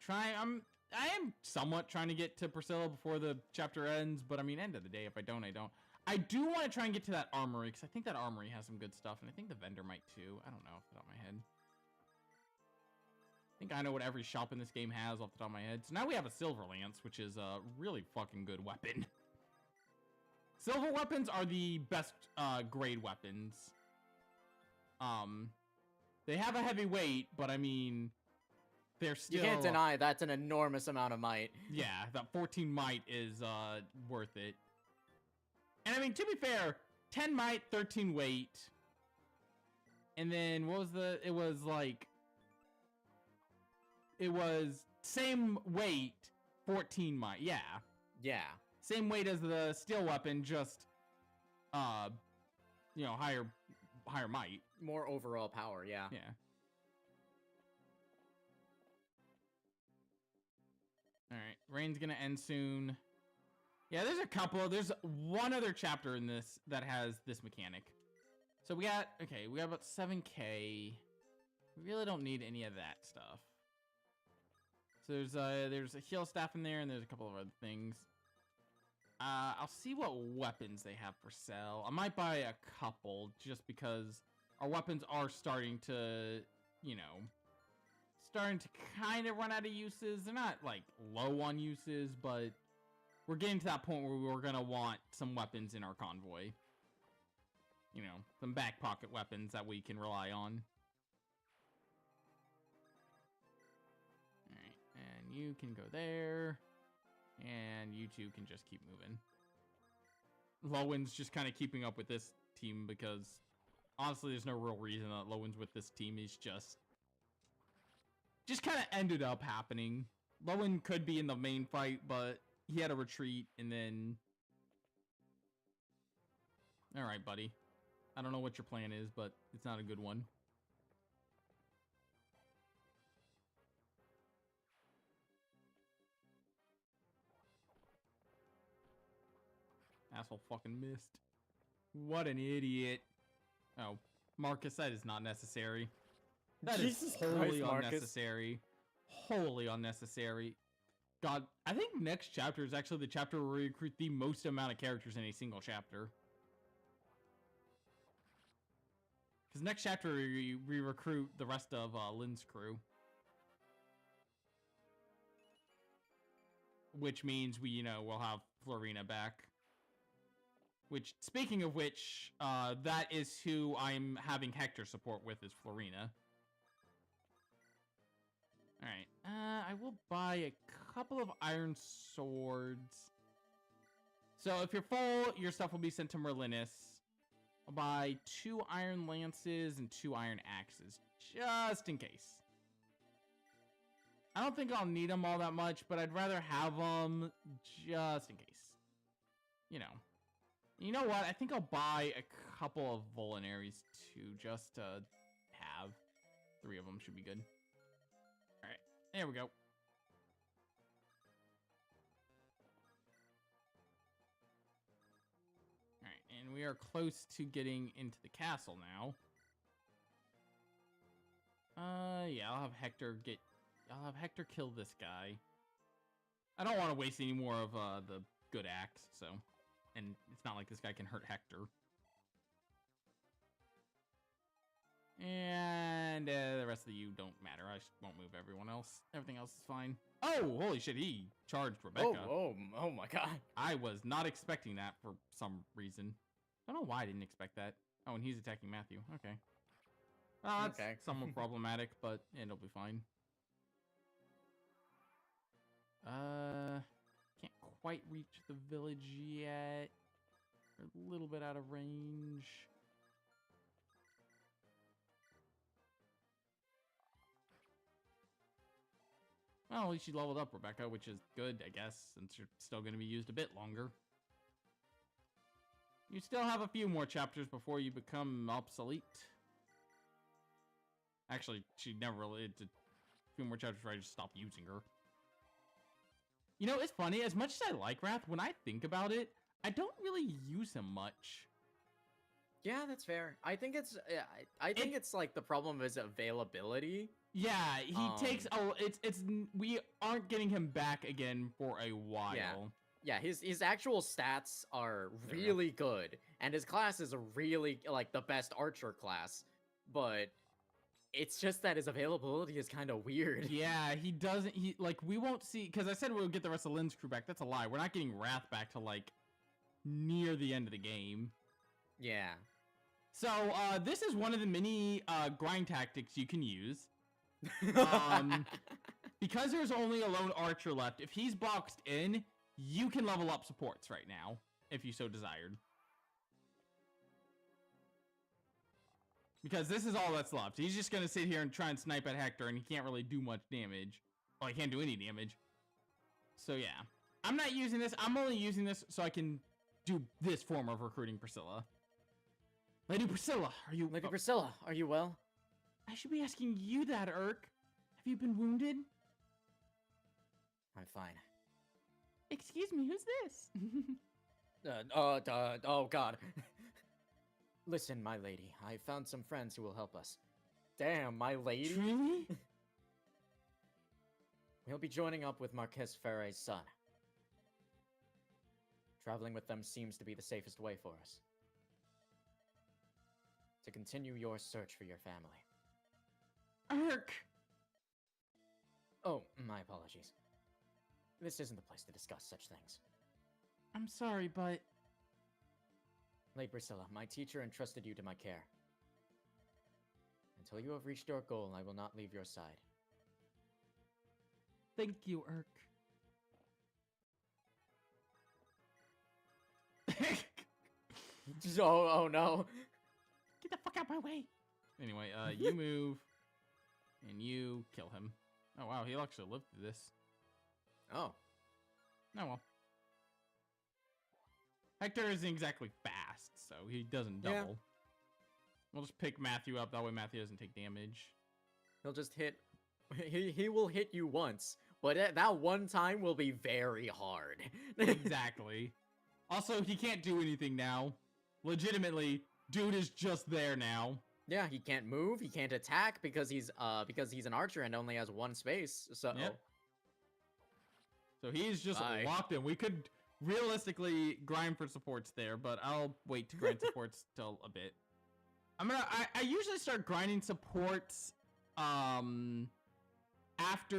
am somewhat trying to get to Priscilla before the chapter ends, but I mean, end of the day, if I don't, I don't. I do want to try and get to that armory, because I think that armory has some good stuff, and I think the vendor might too. I don't know off the top of my head. I think I know what every shop in this game has off the top of my head. So now we have a silver lance, which is a really fucking good weapon. Silver weapons are the best grade weapons. They have a heavy weight, but I mean, they're still... You can't deny that's an enormous amount of might. Yeah, that 14 might is worth it. And I mean, to be fair, 10 might, 13 weight. And then what was the... It was like... It was same weight, 14 might. Yeah. Yeah. Same weight as the steel weapon, just you know, higher might. More overall power, yeah. Yeah. Alright, rain's gonna end soon. Yeah, there's one other chapter in this that has this mechanic. So we got about 7k. We really don't need any of that stuff. So there's a heal staff in there, and there's a couple of other things. I'll see what weapons they have for sale. I might buy a couple, just because our weapons are starting to, you know, kind of run out of uses. They're not, like, low on uses, but we're getting to that point where we're gonna want some weapons in our convoy. You know, some back pocket weapons that we can rely on. Alright, and you can go there. And you two can just keep moving. Lowen's just kind of keeping up with this team because honestly, there's no real reason that Lowen's with this team. He's just kind of ended up happening. Lowen could be in the main fight, but he had a retreat and then... Alright, buddy. I don't know what your plan is, but it's not a good one. Asshole fucking missed. What an idiot. Oh, Marcus, that is not necessary. That is Jesus wholly Christ, Marcus. unnecessary. Wholly unnecessary. God, I think next chapter is actually the chapter where we recruit the most amount of characters in a single chapter. Because next chapter, we recruit the rest of Lynn's crew. Which means we, you know, we'll have Florina back. Which, speaking of which, that is who I'm having Hector support with, is Florina. Alright, I will buy a couple of iron swords. So if you're full, your stuff will be sent to Merlinus. I'll buy 2 iron lances and 2 iron axes, just in case. I don't think I'll need them all that much, but I'd rather have them just in case. You know. You know what? I think I'll buy a couple of Volanaries too, just to have. 3 of them should be good. Alright, there we go. Alright, and we are close to getting into the castle now. Yeah, I'll have Hector kill this guy. I don't want to waste any more of the good axe, so... And it's not like this guy can hurt Hector. And the rest of you don't matter. I won't move everyone else. Everything else is fine. Oh, holy shit, he charged Rebecca. Oh my god. I was not expecting that for some reason. I don't know why I didn't expect that. Oh, and he's attacking Matthew. Okay. That's Okay. somewhat problematic, but it'll be fine. Can't quite reach the village yet. We're a little bit out of range. Well, at least you leveled up, Rebecca, which is good, I guess, since you're still going to be used a bit longer. You still have a few more chapters before you become obsolete. Actually, she never really... few more chapters before I just stop using her. You know, it's funny. As much as I like Wrath, when I think about it, I don't really use him much. Yeah, that's fair. I think it's I think it's like the problem is availability. Yeah, he takes we aren't getting him back again for a while. Yeah, his actual stats are There we go. really good, and his class is a really like the best archer class, but it's just that his availability is kind of weird. Yeah, he doesn't. He like we won't see because I said we'll get the rest of Lynn's crew back. That's a lie. We're not getting Wrath back to like near the end of the game. Yeah. So this is one of the many grind tactics you can use. Because there's only a lone archer left. If he's boxed in, you can level up supports right now if you so desired. Because this is all that's left. He's just gonna sit here and try and snipe at Hector, and he can't really do much damage. Well, he can't do any damage. So yeah, I'm not using this. I'm only using this so I can do this form of recruiting Priscilla. Lady Priscilla, are you... Lady oh, Priscilla, are you well? I should be asking you that, Urk. Have you been wounded? I'm fine. Excuse me, who's this? Oh god. Listen, my lady, I found some friends who will help us. Damn, my lady? Truly? We'll be joining up with Marquez Ferre's son. Traveling with them seems to be the safest way for us. To continue your search for your family. Urk! Oh, my apologies. This isn't the place to discuss such things. I'm sorry, but... Lady Priscilla, my teacher entrusted you to my care. Until you have reached your goal, I will not leave your side. Thank you, Urk. Oh no. Get the fuck out my way! Anyway, you move, and you kill him. Oh wow, he'll actually live through this. Oh. Oh well. Hector isn't exactly fast, so he doesn't double. Yeah. We'll just pick Matthew up, that way Matthew doesn't take damage. He'll just hit... He will hit you once, but that one time will be very hard. Exactly. Also, he can't do anything now. Legitimately, dude is just there now. Yeah, he can't move, he can't attack because he's an archer and only has one space. So Yep. So he's just Bye. locked in. We could realistically grind for supports there, but I'll wait to grind supports till a bit. I usually start grinding supports after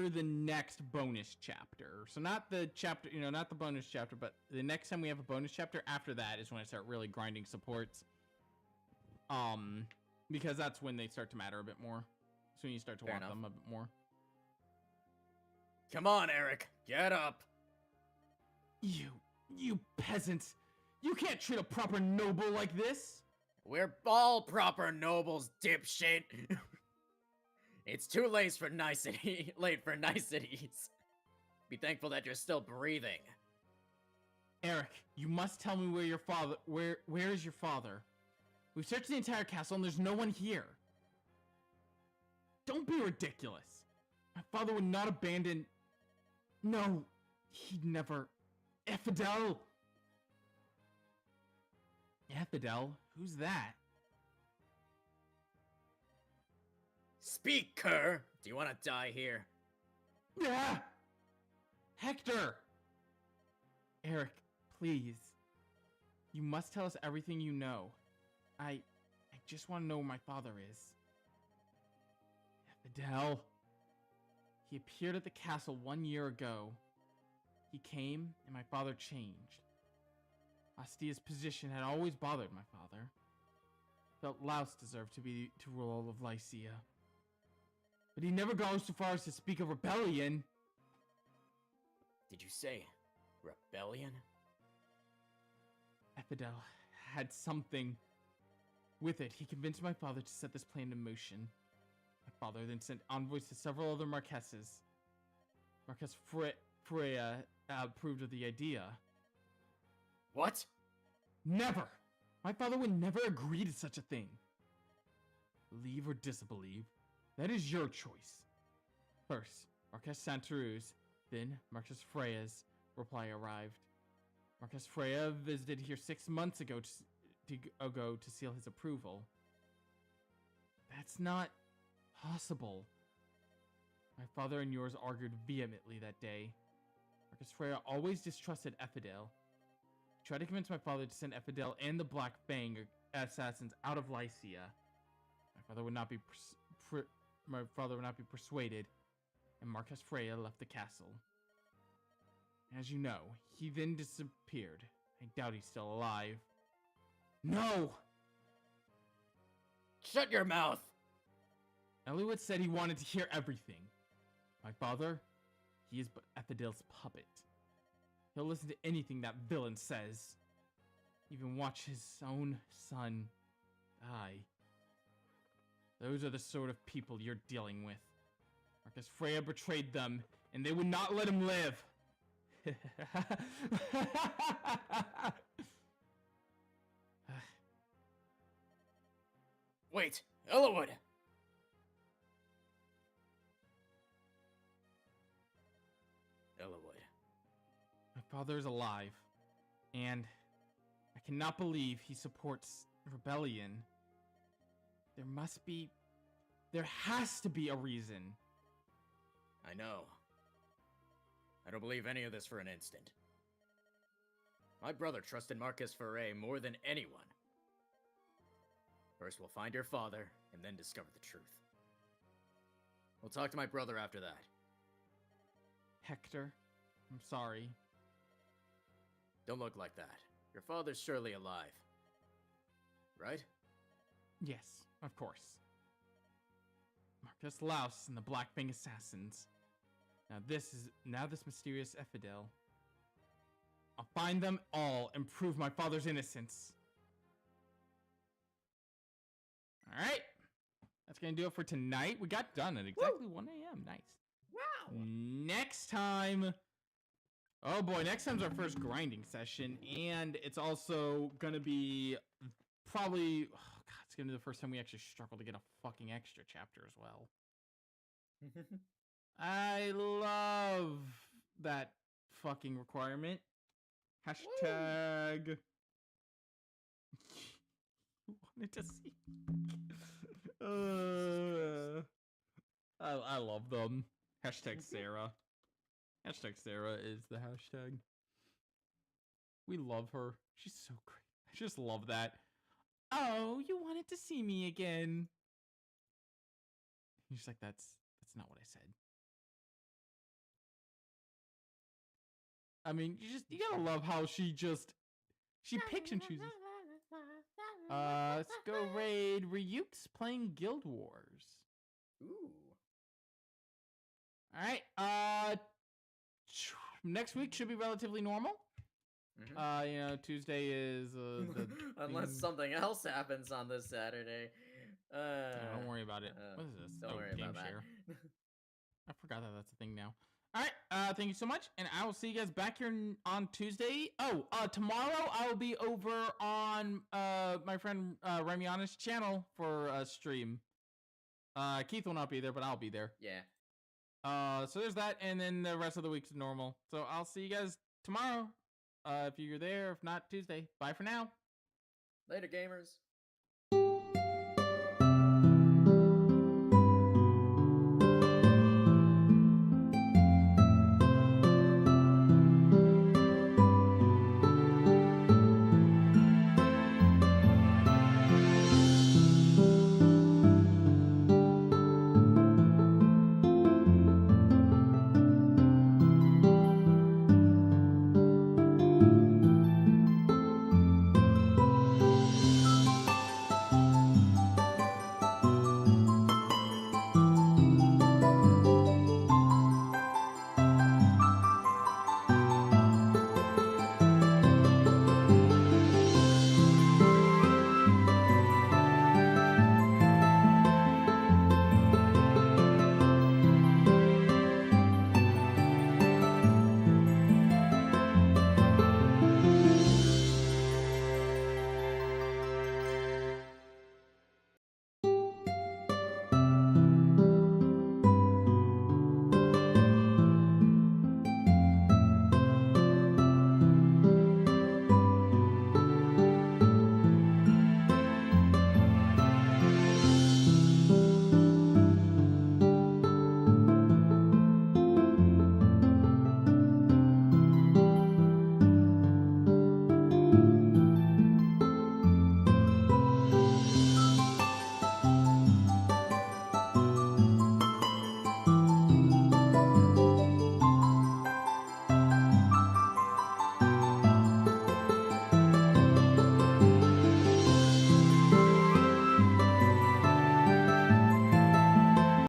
the next bonus chapter. So not the chapter, not the bonus chapter, but the next time we have a bonus chapter, after that is when I start really grinding supports. Because that's when they start to matter a bit more. So when you start to Fair want enough. them a bit more. Come on, Eric, get up. You peasants! You can't treat a proper noble like this! We're all proper nobles, dipshit. It's too late for nicety. Late for niceties. Be thankful that you're still breathing. Eric, you must tell me where your father... Where is your father? We've searched the entire castle and there's no one here. Don't be ridiculous. My father would not abandon... No, he'd never... Effidel! Effidel? Who's that? Speak, cur. Do you want to die here? Yeah! Hector! Eric, please. You must tell us everything you know. I just want to know where my father is. Fidel. He appeared at the castle 1 year ago. He came, and my father changed. Astia's position had always bothered my father. Felt Laos deserved to rule all of Lycia. But he never goes so far as to speak of rebellion. Did you say rebellion? Effidel had something with it. He convinced my father to set this plan in motion. My father then sent envoys to several other Marquesses. Marquess Freya approved of the idea. What? Never! My father would never agree to such a thing. Believe or disbelieve, that is your choice. First, Marquess Santaruz, then Marquess Freya's reply arrived. Marquess Freya visited here 6 months ago to seal his approval. That's not possible. My father and yours argued vehemently that day. Marquess Freya always distrusted Ephidel. He tried to convince my father to send Ephidel and the Black Fang assassins out of Lycia. My father would not be persuaded, and Marquess Freya left the castle. As you know, he then disappeared. I doubt he's still alive. No! Shut your mouth! Eliwood said he wanted to hear everything. My father, he is but Ephidel's puppet. He'll listen to anything that villain says. Even watch his own son die. Those are the sort of people you're dealing with. Marquess Freya betrayed them, and they would not let him live. Wait, Eliwood! Eliwood. My father is alive, and I cannot believe he supports rebellion. There has to be a reason. I know. I don't believe any of this for an instant. My brother trusted Marcus Foray more than anyone. First, we'll find your father, and then discover the truth. We'll talk to my brother after that. Hector, I'm sorry. Don't look like that. Your father's surely alive. Right? Yes, of course. Marcus Laus and the Black Fang assassins. Now this mysterious Ephidel. I'll find them all and prove my father's innocence. Alright. That's gonna do it for tonight. We got done at exactly 1 a.m. Nice. Wow! Next time... Oh boy, next time's our first grinding session. And it's also gonna be probably... Oh god, it's gonna be the first time we actually struggle to get a fucking extra chapter as well. I love that fucking requirement. Hashtag... wanted to see. I love them. Hashtag Sarah. Hashtag Sarah is the hashtag. We love her. She's so great. I just love that. Oh, you wanted to see me again. He's like, that's not what I said. I mean, you gotta love how she picks and chooses. Let's go raid Ryuk's playing Guild Wars. Ooh. Alright, next week should be relatively normal. Tuesday is the unless something else happens on this Saturday. don't worry about it. What is this? Don't worry about share. that. I forgot that that's a thing now. Alright, thank you so much, and I will see you guys back here on Tuesday. Oh, tomorrow I will be over on my friend Remiana's channel for a stream. Keith will not be there, but I'll be there. Yeah. So there's that, and then the rest of the week's normal. So I'll see you guys tomorrow. If you're there, if not Tuesday. Bye for now. Later, gamers.